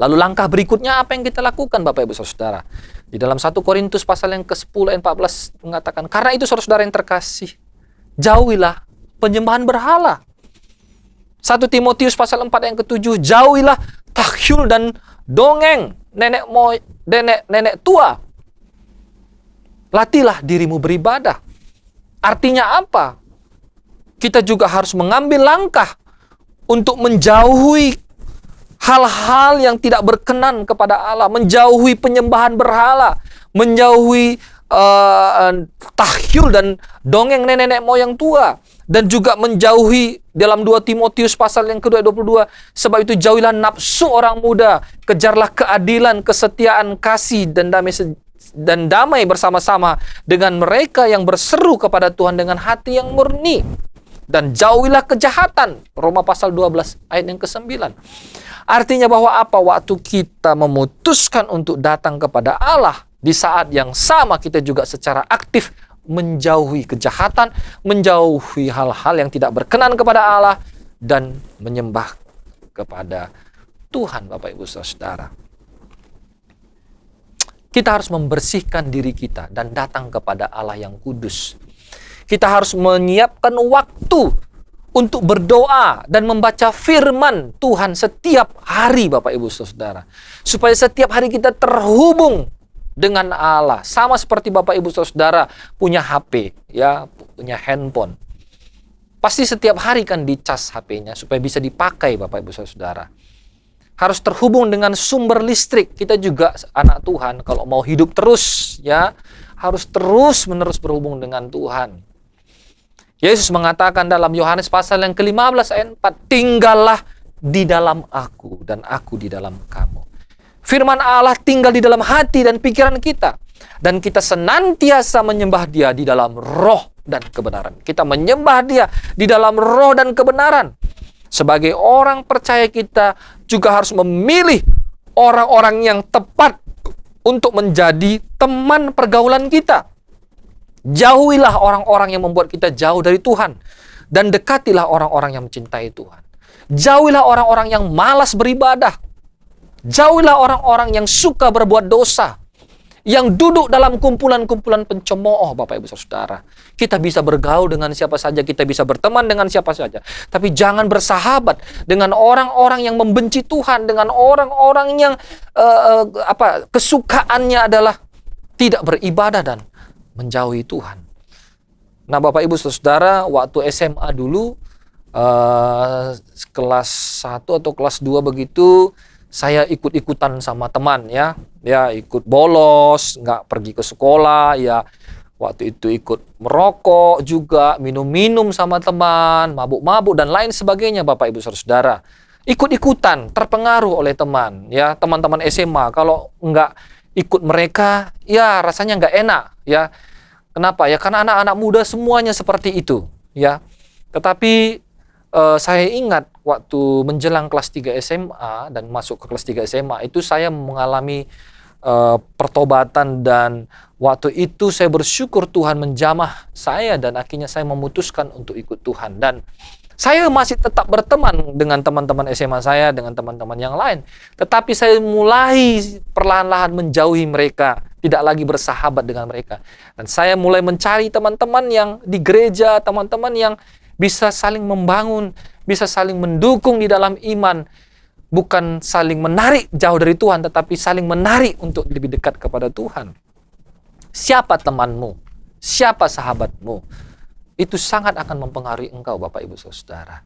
Lalu langkah berikutnya apa yang kita lakukan, Bapak Ibu Saudara? Di dalam 1 Korintus pasal yang ke-10 ayat 14 mengatakan, karena itu saudara yang terkasih, jauhilah penyembahan berhala. 1 Timotius pasal 4 yang ke-7, jauhilah takyul dan dongeng nenek tua. Latihlah dirimu beribadah. Artinya apa? Kita juga harus mengambil langkah untuk menjauhi hal-hal yang tidak berkenan kepada Allah, menjauhi penyembahan berhala, menjauhi tahyul dan dongeng nenek moyang tua, dan juga menjauhi dalam 2 Timotius pasal yang kedua 22, sebab itu jauhilah nafsu orang muda, kejarlah keadilan, kesetiaan, kasih dan damai bersama-sama dengan mereka yang berseru kepada Tuhan dengan hati yang murni. Dan jauhilah kejahatan. Roma pasal 12 ayat yang ke-9. Artinya bahwa apa? Waktu kita memutuskan untuk datang kepada Allah, di saat yang sama kita juga secara aktif menjauhi kejahatan, menjauhi hal-hal yang tidak berkenan kepada Allah, dan menyembah kepada Tuhan, Bapak Ibu Saudara. Kita harus membersihkan diri kita dan datang kepada Allah yang kudus. Kita harus menyiapkan waktu untuk berdoa dan membaca firman Tuhan setiap hari, Bapak Ibu Saudara. Supaya setiap hari kita terhubung dengan Allah. Sama seperti Bapak Ibu Saudara punya HP, ya, punya handphone. Pasti setiap hari kan dicas HP-nya supaya bisa dipakai, Bapak Ibu Saudara. Harus terhubung dengan sumber listrik. Kita juga anak Tuhan, kalau mau hidup terus, ya, harus terus-menerus berhubung dengan Tuhan. Yesus mengatakan dalam Yohanes pasal yang ke-15 ayat 4, tinggallah di dalam aku dan aku di dalam kamu. Firman Allah tinggal di dalam hati dan pikiran kita, dan kita senantiasa menyembah Dia di dalam roh dan kebenaran. Kita menyembah Dia di dalam roh dan kebenaran. Sebagai orang percaya, kita juga harus memilih orang-orang yang tepat untuk menjadi teman pergaulan kita. Jauhilah orang-orang yang membuat kita jauh dari Tuhan, dan dekatilah orang-orang yang mencintai Tuhan. Jauhilah orang-orang yang malas beribadah. Jauhilah orang-orang yang suka berbuat dosa, yang duduk dalam kumpulan-kumpulan pencemooh, Bapak Ibu Saudara. Kita bisa bergaul dengan siapa saja, kita bisa berteman dengan siapa saja, tapi jangan bersahabat dengan orang-orang yang membenci Tuhan, dengan orang-orang yang kesukaannya adalah tidak beribadah dan menjauhi Tuhan. Nah, Bapak Ibu Saudara, waktu SMA dulu, kelas 1 atau kelas 2 begitu, saya ikut-ikutan sama teman, ya ikut bolos, nggak pergi ke sekolah, ya waktu itu ikut merokok juga, minum-minum sama teman, mabuk-mabuk dan lain sebagainya, Bapak Ibu Saudara. Ikut-ikutan, terpengaruh oleh teman, ya teman-teman SMA. Kalau nggak ikut mereka, ya rasanya nggak enak, ya. Kenapa? Ya karena anak-anak muda semuanya seperti itu, ya. Tetapi saya ingat waktu menjelang kelas 3 SMA dan masuk ke kelas 3 SMA itu saya mengalami pertobatan, dan waktu itu saya bersyukur Tuhan menjamah saya dan akhirnya saya memutuskan untuk ikut Tuhan. Dan saya masih tetap berteman dengan teman-teman SMA saya, dengan teman-teman yang lain. Tetapi saya mulai perlahan-lahan menjauhi mereka, tidak lagi bersahabat dengan mereka. Dan saya mulai mencari teman-teman yang di gereja, teman-teman yang bisa saling membangun, bisa saling mendukung di dalam iman. Bukan saling menarik jauh dari Tuhan, tetapi saling menarik untuk lebih dekat kepada Tuhan. Siapa temanmu? Siapa sahabatmu? Itu sangat akan mempengaruhi engkau, Bapak Ibu Saudara.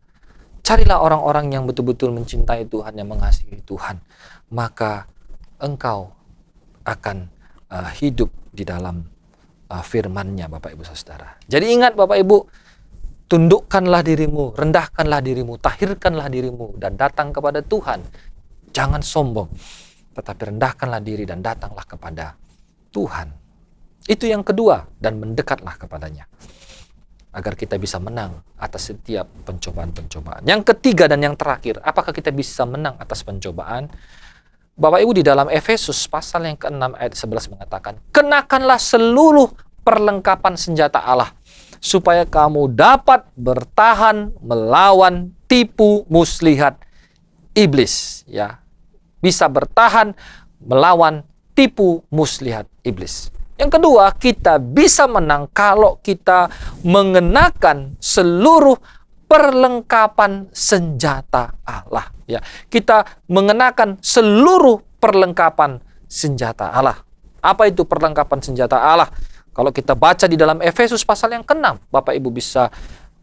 Carilah orang-orang yang betul-betul mencintai Tuhan, yang mengasihi Tuhan. Maka engkau akan hidup di dalam firman-Nya, Bapak Ibu Saudara. Jadi ingat Bapak Ibu, tundukkanlah dirimu, rendahkanlah dirimu, tahirkanlah dirimu, dan datang kepada Tuhan. Jangan sombong, tetapi rendahkanlah diri dan datanglah kepada Tuhan. Itu yang kedua, dan mendekatlah kepadanya, agar kita bisa menang atas setiap pencobaan-pencobaan. Yang ketiga dan yang terakhir, apakah kita bisa menang atas pencobaan? Bapak Ibu, di dalam Efesus pasal yang ke-6 ayat 11 mengatakan, kenakanlah seluruh perlengkapan senjata Allah, supaya kamu dapat bertahan melawan tipu muslihat iblis. Ya, bisa bertahan melawan tipu muslihat iblis. Yang kedua, kita bisa menang kalau kita mengenakan seluruh perlengkapan senjata Allah. Ya, kita mengenakan seluruh perlengkapan senjata Allah. Apa itu perlengkapan senjata Allah? Kalau kita baca di dalam Efesus pasal yang ke-6, Bapak Ibu bisa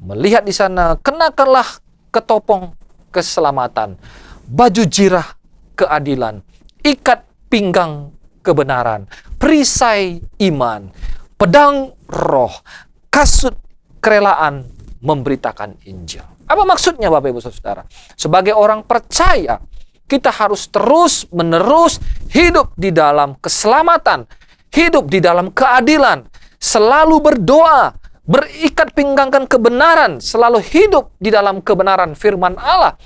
melihat di sana, kenakanlah ketopong keselamatan, baju jirah keadilan, ikat pinggang kebenaran, perisai iman, pedang roh, kasut kerelaan memberitakan Injil. Apa maksudnya Bapak Ibu Saudara? Sebagai orang percaya, kita harus terus-menerus hidup di dalam keselamatan, hidup di dalam keadilan, selalu berdoa, berikat pinggangkan kebenaran, selalu hidup di dalam kebenaran firman Allah.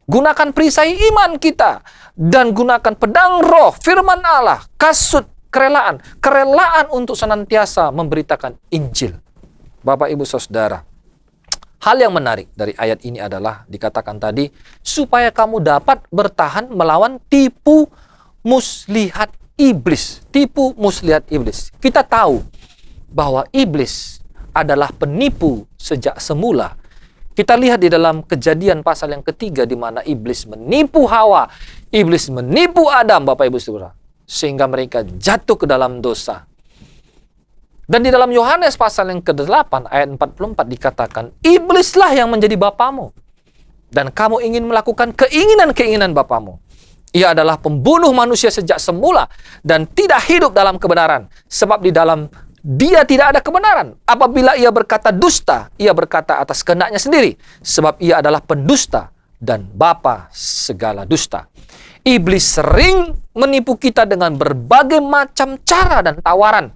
Gunakan perisai iman kita, dan gunakan pedang roh, firman Allah, kasut kerelaan, kerelaan untuk senantiasa memberitakan Injil. Bapak Ibu Saudara, hal yang menarik dari ayat ini adalah dikatakan tadi, supaya kamu dapat bertahan melawan tipu muslihat iblis. Tipu muslihat iblis. Kita tahu bahwa iblis adalah penipu sejak semula. Kita lihat di dalam Kejadian pasal yang ketiga, di mana iblis menipu Hawa, iblis menipu Adam, Bapak Ibu Saudara, sehingga mereka jatuh ke dalam dosa. Dan di dalam Yohanes pasal yang ke-8 ayat 44 dikatakan, iblislah yang menjadi bapamu, dan kamu ingin melakukan keinginan-keinginan bapamu. Ia adalah pembunuh manusia sejak semula dan tidak hidup dalam kebenaran, sebab di dalam dia tidak ada kebenaran. Apabila ia berkata dusta, ia berkata atas kehendaknya sendiri, sebab ia adalah pendusta dan bapa segala dusta. Iblis sering menipu kita dengan berbagai macam cara dan tawaran.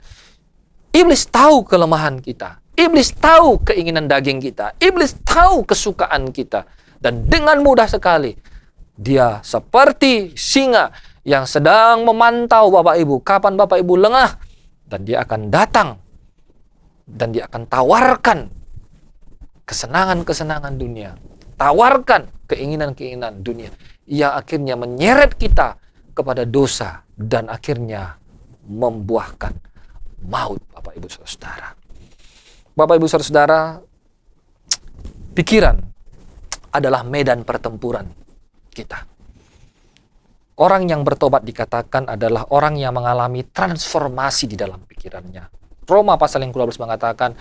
Iblis tahu kelemahan kita. Iblis tahu keinginan daging kita. Iblis tahu kesukaan kita. Dan dengan mudah sekali, dia seperti singa yang sedang memantau Bapak Ibu, kapan Bapak Ibu lengah, dan dia akan datang, dan dia akan tawarkan kesenangan-kesenangan dunia, tawarkan keinginan-keinginan dunia, yang akhirnya menyeret kita kepada dosa, dan akhirnya membuahkan maut, Bapak Ibu Saudara. Bapak Ibu Saudara, pikiran adalah medan pertempuran kita. Orang yang bertobat dikatakan adalah orang yang mengalami transformasi di dalam pikirannya. Roma pasal yang ke-12 mengatakan,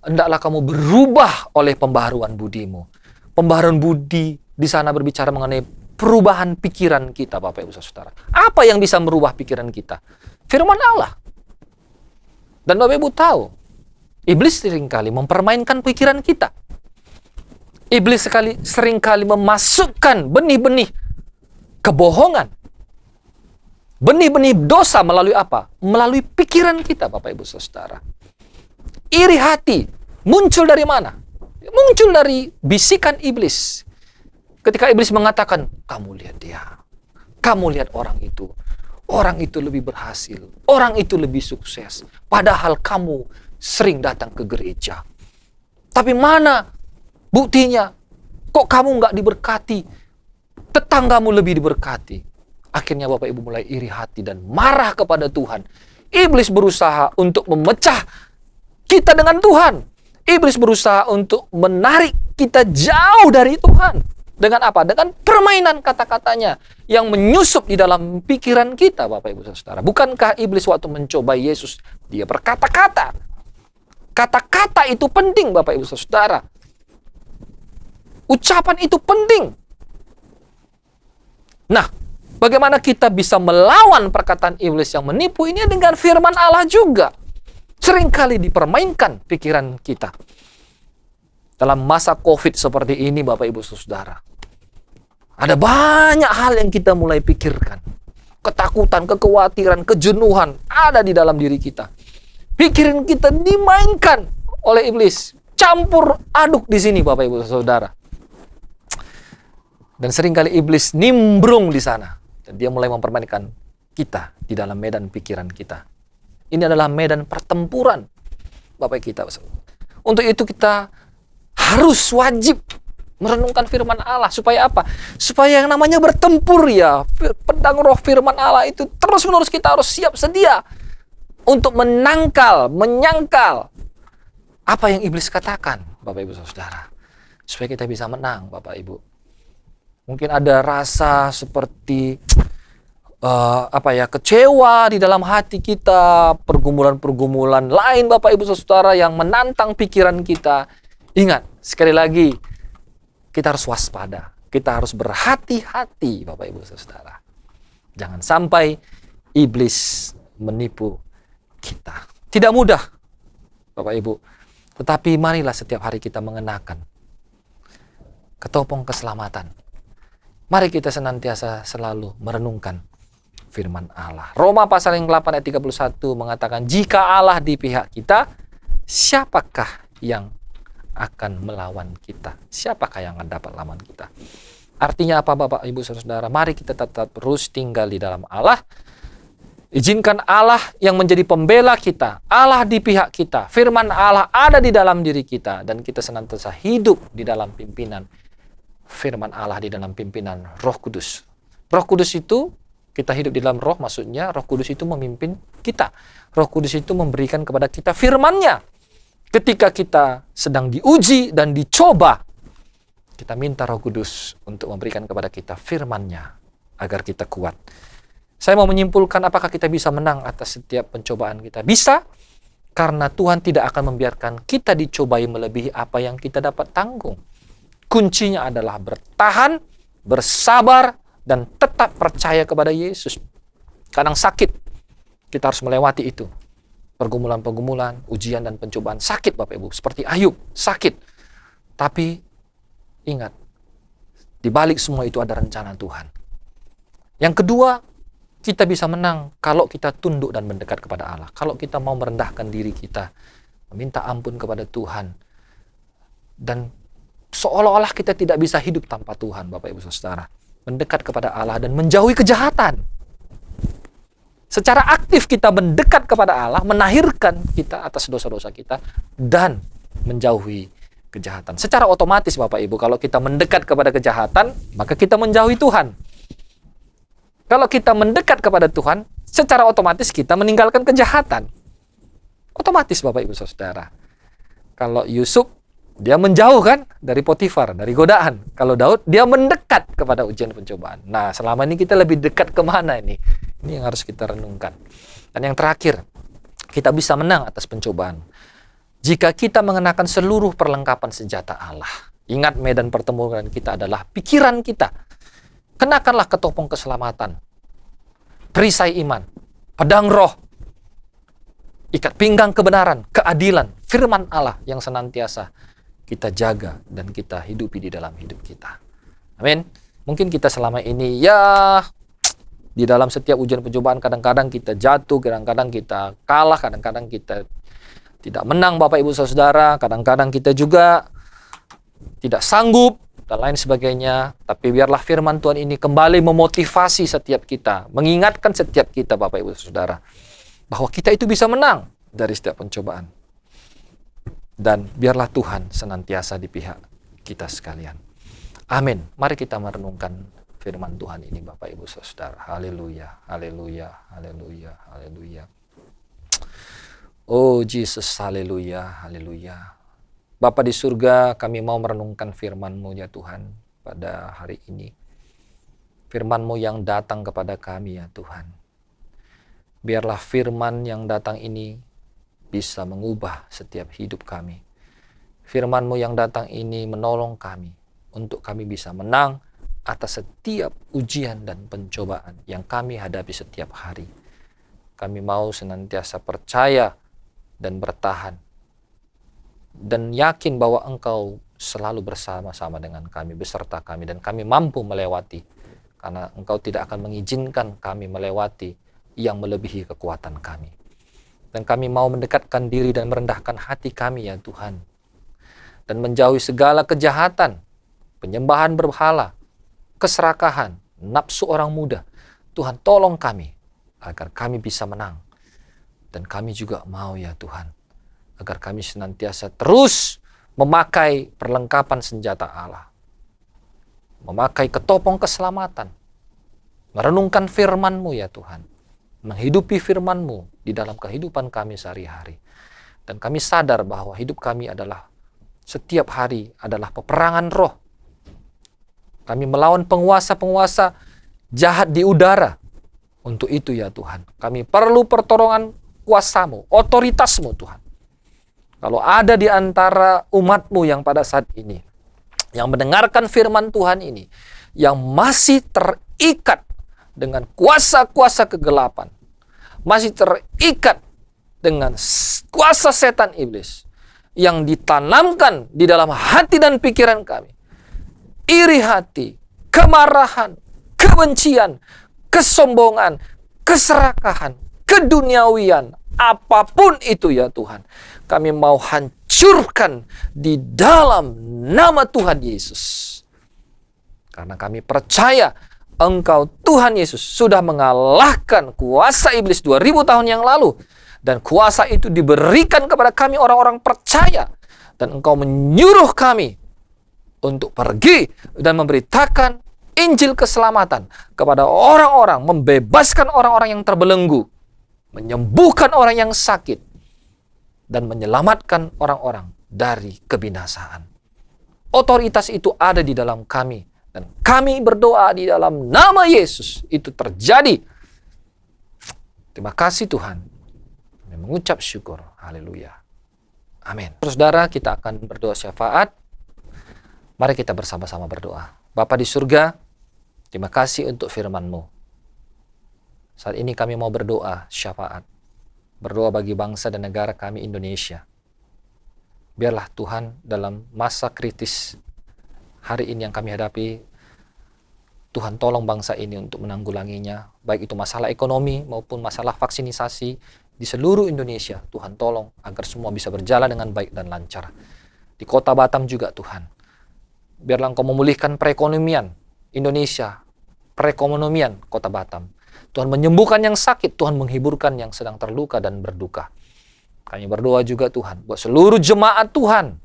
hendaklah kamu berubah oleh pembaharuan budimu. Pembaharuan budi di sana berbicara mengenai perubahan pikiran kita, Bapak Ibu Saudara. Apa yang bisa merubah pikiran kita? Firman Allah. Dan Bapak Ibu tahu, iblis seringkali mempermainkan pikiran kita. Iblis seringkali memasukkan benih-benih kebohongan, benih-benih dosa melalui apa? Melalui pikiran kita, Bapak Ibu Saudara. Iri hati muncul dari mana? Muncul dari bisikan iblis. Ketika iblis mengatakan, kamu lihat dia, kamu lihat orang itu, orang itu lebih berhasil, orang itu lebih sukses. Padahal kamu sering datang ke gereja. Tapi mana buktinya? Kok kamu nggak diberkati? Tetanggamu lebih diberkati. Akhirnya Bapak Ibu mulai iri hati dan marah kepada Tuhan. Iblis berusaha untuk memecah kita dengan Tuhan. Iblis berusaha untuk menarik kita jauh dari Tuhan. Dengan apa? Dengan permainan kata-katanya yang menyusup di dalam pikiran kita, Bapak Ibu Saudara. Bukankah iblis waktu mencoba Yesus, dia berkata-kata? Kata-kata itu penting, Bapak Ibu Saudara. Ucapan itu penting. Nah, bagaimana kita bisa melawan perkataan iblis yang menipu ini dengan firman Allah juga? Seringkali dipermainkan pikiran kita. Dalam masa COVID seperti ini, Bapak Ibu Saudara, ada banyak hal yang kita mulai pikirkan. Ketakutan, kekhawatiran, kejenuhan ada di dalam diri kita. Pikiran kita dimainkan oleh iblis. Campur aduk di sini, Bapak Ibu Saudara. Dan seringkali iblis nimbrung di sana. Dan dia mulai mempermainkan kita di dalam medan pikiran kita. Ini adalah medan pertempuran, Bapak kita. Untuk itu kita harus wajib merenungkan firman Allah. Supaya apa? Supaya yang namanya bertempur ya. Pedang roh firman Allah itu terus-menerus kita harus siap sedia untuk menyangkal apa yang iblis katakan, Bapak Ibu Saudara. Supaya kita bisa menang, Bapak Ibu. Mungkin ada rasa seperti kecewa di dalam hati kita, pergumulan-pergumulan lain, Bapak Ibu Saudara, yang menantang pikiran kita. Ingat, sekali lagi, kita harus waspada. Kita harus berhati-hati, Bapak Ibu Saudara. Jangan sampai iblis menipu kita. Tidak mudah, Bapak Ibu. Tetapi marilah setiap hari kita mengenakan ketopong keselamatan. Mari kita senantiasa selalu merenungkan firman Allah. Roma pasal yang 8 ayat 31 mengatakan, jika Allah di pihak kita, siapakah yang akan melawan kita? Siapakah yang akan dapat lawan kita? Artinya apa, Bapak Ibu Saudara? Mari kita tetap terus tinggal di dalam Allah. Izinkan Allah yang menjadi pembela kita, Allah di pihak kita, firman Allah ada di dalam diri kita, dan kita senantiasa hidup di dalam pimpinan firman Allah, di dalam pimpinan Roh Kudus. Roh Kudus itu, kita hidup di dalam roh, maksudnya Roh Kudus itu memimpin kita. Roh Kudus itu memberikan kepada kita firman-Nya. Ketika kita sedang diuji dan dicoba, kita minta Roh Kudus untuk memberikan kepada kita firman-Nya agar kita kuat. Saya mau menyimpulkan, apakah kita bisa menang atas setiap pencobaan kita? Bisa, karena Tuhan tidak akan membiarkan kita dicobai melebihi apa yang kita dapat tanggung. Kuncinya adalah bertahan, bersabar, dan tetap percaya kepada Yesus. Kadang sakit, kita harus melewati itu. Pergumulan-pergumulan, ujian dan pencobaan. Sakit, Bapak Ibu. Seperti Ayub, sakit. Tapi ingat, di balik semua itu ada rencana Tuhan. Yang kedua, kita bisa menang kalau kita tunduk dan mendekat kepada Allah. Kalau kita mau merendahkan diri kita, meminta ampun kepada Tuhan, dan seolah-olah kita tidak bisa hidup tanpa Tuhan, Bapak Ibu Saudara. Mendekat kepada Allah dan menjauhi kejahatan. Secara aktif kita mendekat kepada Allah, menahirkan kita atas dosa-dosa kita, dan menjauhi kejahatan. Secara otomatis, Bapak Ibu, kalau kita mendekat kepada kejahatan, maka kita menjauhi Tuhan. Kalau kita mendekat kepada Tuhan, secara otomatis kita meninggalkan kejahatan. Otomatis, Bapak Ibu Saudara. Kalau Yusuf, dia menjauh kan dari Potifar, dari godaan. Kalau Daud, dia mendekat kepada ujian pencobaan. Nah, selama ini kita lebih dekat kemana ini? Ini yang harus kita renungkan. Dan yang terakhir, kita bisa menang atas pencobaan jika kita mengenakan seluruh perlengkapan senjata Allah. Ingat, medan pertempuran kita adalah pikiran kita. Kenakanlah ketopong keselamatan, perisai iman, pedang roh, ikat pinggang kebenaran, keadilan, firman Allah yang senantiasa kita jaga dan kita hidupi di dalam hidup kita. Amin. Mungkin kita selama ini di dalam setiap ujian pencobaan kadang-kadang kita jatuh, kadang-kadang kita kalah, kadang-kadang kita tidak menang, Bapak Ibu Saudara. Kadang-kadang kita juga tidak sanggup dan lain sebagainya. Tapi biarlah firman Tuhan ini kembali memotivasi setiap kita, mengingatkan setiap kita Bapak Ibu Saudara, bahwa kita itu bisa menang dari setiap pencobaan. Dan biarlah Tuhan senantiasa di pihak kita sekalian. Amin. Mari kita merenungkan firman Tuhan ini Bapak Ibu Saudara. Haleluya, haleluya, haleluya, haleluya. Oh Jesus, haleluya, haleluya. Bapa di surga, kami mau merenungkan firman-Mu ya Tuhan pada hari ini. Firman-Mu yang datang kepada kami ya Tuhan. Biarlah firman yang datang ini bisa mengubah setiap hidup kami. Firman-Mu yang datang ini menolong kami untuk kami bisa menang atas setiap ujian dan pencobaan yang kami hadapi setiap hari. Kami mau senantiasa percaya dan bertahan dan yakin bahwa Engkau selalu bersama-sama dengan kami, beserta kami, dan kami mampu melewati, karena Engkau tidak akan mengizinkan kami melewati yang melebihi kekuatan kami. Dan kami mau mendekatkan diri dan merendahkan hati kami ya Tuhan, dan menjauhi segala kejahatan, penyembahan berhala, keserakahan, nafsu orang muda. Tuhan, tolong kami agar kami bisa menang. Dan kami juga mau ya Tuhan, agar kami senantiasa terus memakai perlengkapan senjata Allah, memakai ketopong keselamatan, merenungkan firman-Mu ya Tuhan, menghidupi firman-Mu di dalam kehidupan kami sehari-hari. Dan kami sadar bahwa hidup kami adalah setiap hari adalah peperangan roh. Kami melawan penguasa-penguasa jahat di udara. Untuk itu ya Tuhan, kami perlu pertolongan kuasa-Mu, otoritas-Mu Tuhan. Kalau ada di antara umat-Mu yang pada saat ini, yang mendengarkan firman Tuhan ini, yang masih terikat dengan kuasa-kuasa kegelapan, masih terikat dengan kuasa setan iblis, yang ditanamkan di dalam hati dan pikiran kami, iri hati, kemarahan, kebencian, kesombongan, keserakahan, keduniawian, apapun itu ya Tuhan, kami mau hancurkan di dalam nama Tuhan Yesus. Karena kami percaya Engkau Tuhan Yesus sudah mengalahkan kuasa iblis 2000 tahun yang lalu. Dan kuasa itu diberikan kepada kami orang-orang percaya. Dan Engkau menyuruh kami untuk pergi dan memberitakan Injil keselamatan kepada orang-orang, membebaskan orang-orang yang terbelenggu, menyembuhkan orang yang sakit, dan menyelamatkan orang-orang dari kebinasaan. Otoritas itu ada di dalam kami, dan kami berdoa di dalam nama Yesus itu terjadi. Terima kasih Tuhan. Kami mengucap syukur. Haleluya. Amin. Saudara, kita akan berdoa syafaat. Mari kita bersama-sama berdoa. Bapa di surga, terima kasih untuk firman-Mu. Saat ini kami mau berdoa syafaat. Berdoa bagi bangsa dan negara kami Indonesia. Biarlah Tuhan dalam masa kritis hari ini yang kami hadapi, Tuhan tolong bangsa ini untuk menanggulanginya. Baik itu masalah ekonomi maupun masalah vaksinisasi di seluruh Indonesia. Tuhan tolong agar semua bisa berjalan dengan baik dan lancar. Di kota Batam juga Tuhan. Biarlah Engkau memulihkan perekonomian Indonesia, perekonomian kota Batam. Tuhan menyembuhkan yang sakit, Tuhan menghiburkan yang sedang terluka dan berduka. Kami berdoa juga Tuhan, buat seluruh jemaat Tuhan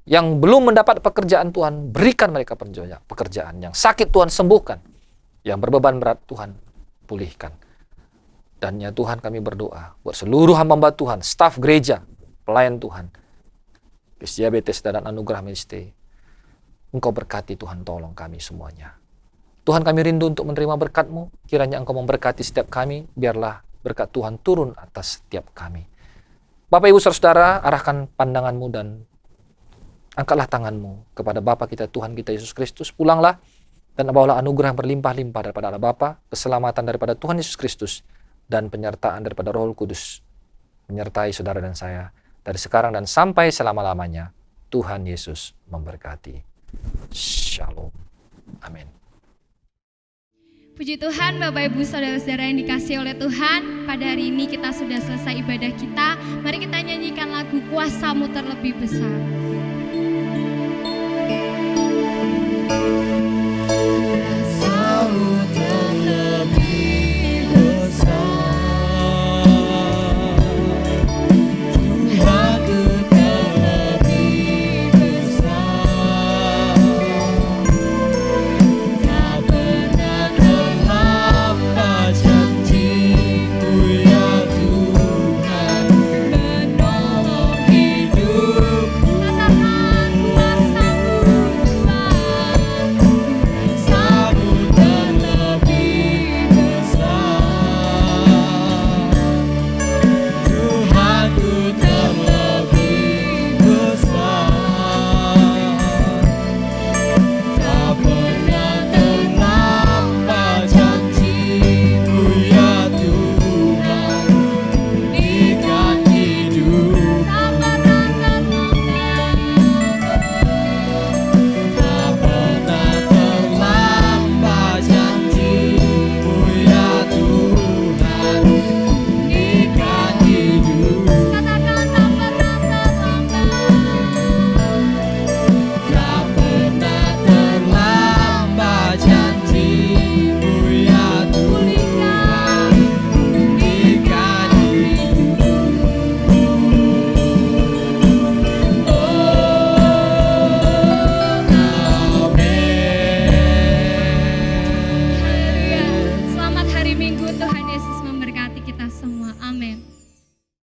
yang belum mendapat pekerjaan, Tuhan berikan mereka pekerjaan. Yang sakit Tuhan sembuhkan, yang berbeban berat Tuhan pulihkan. Dan ya Tuhan, kami berdoa buat seluruh hamba Tuhan, staf gereja, pelayan Tuhan, Gereja Bethesda dan Anugerah Ministry. Engkau berkati Tuhan, tolong kami semuanya. Tuhan, kami rindu untuk menerima berkat-Mu. Kiranya Engkau memberkati setiap kami. Biarlah berkat Tuhan turun atas setiap kami. Bapak, Ibu, Saudara, arahkan pandangan-Mu dan angkatlah tangan-Mu kepada Bapa kita, Tuhan kita Yesus Kristus. Pulanglah dan bawalah anugerah yang berlimpah-limpah daripada Allah Bapa, keselamatan daripada Tuhan Yesus Kristus, dan penyertaan daripada Roh Kudus menyertai saudara dan saya dari sekarang dan sampai selama-lamanya. Tuhan Yesus memberkati. Shalom. Amin. Puji Tuhan, Bapak Ibu Saudara-saudara yang dikasihi oleh Tuhan. Pada hari ini kita sudah selesai ibadah kita. Mari kita nyanyikan lagu Kuasa-Mu Terlebih Besar.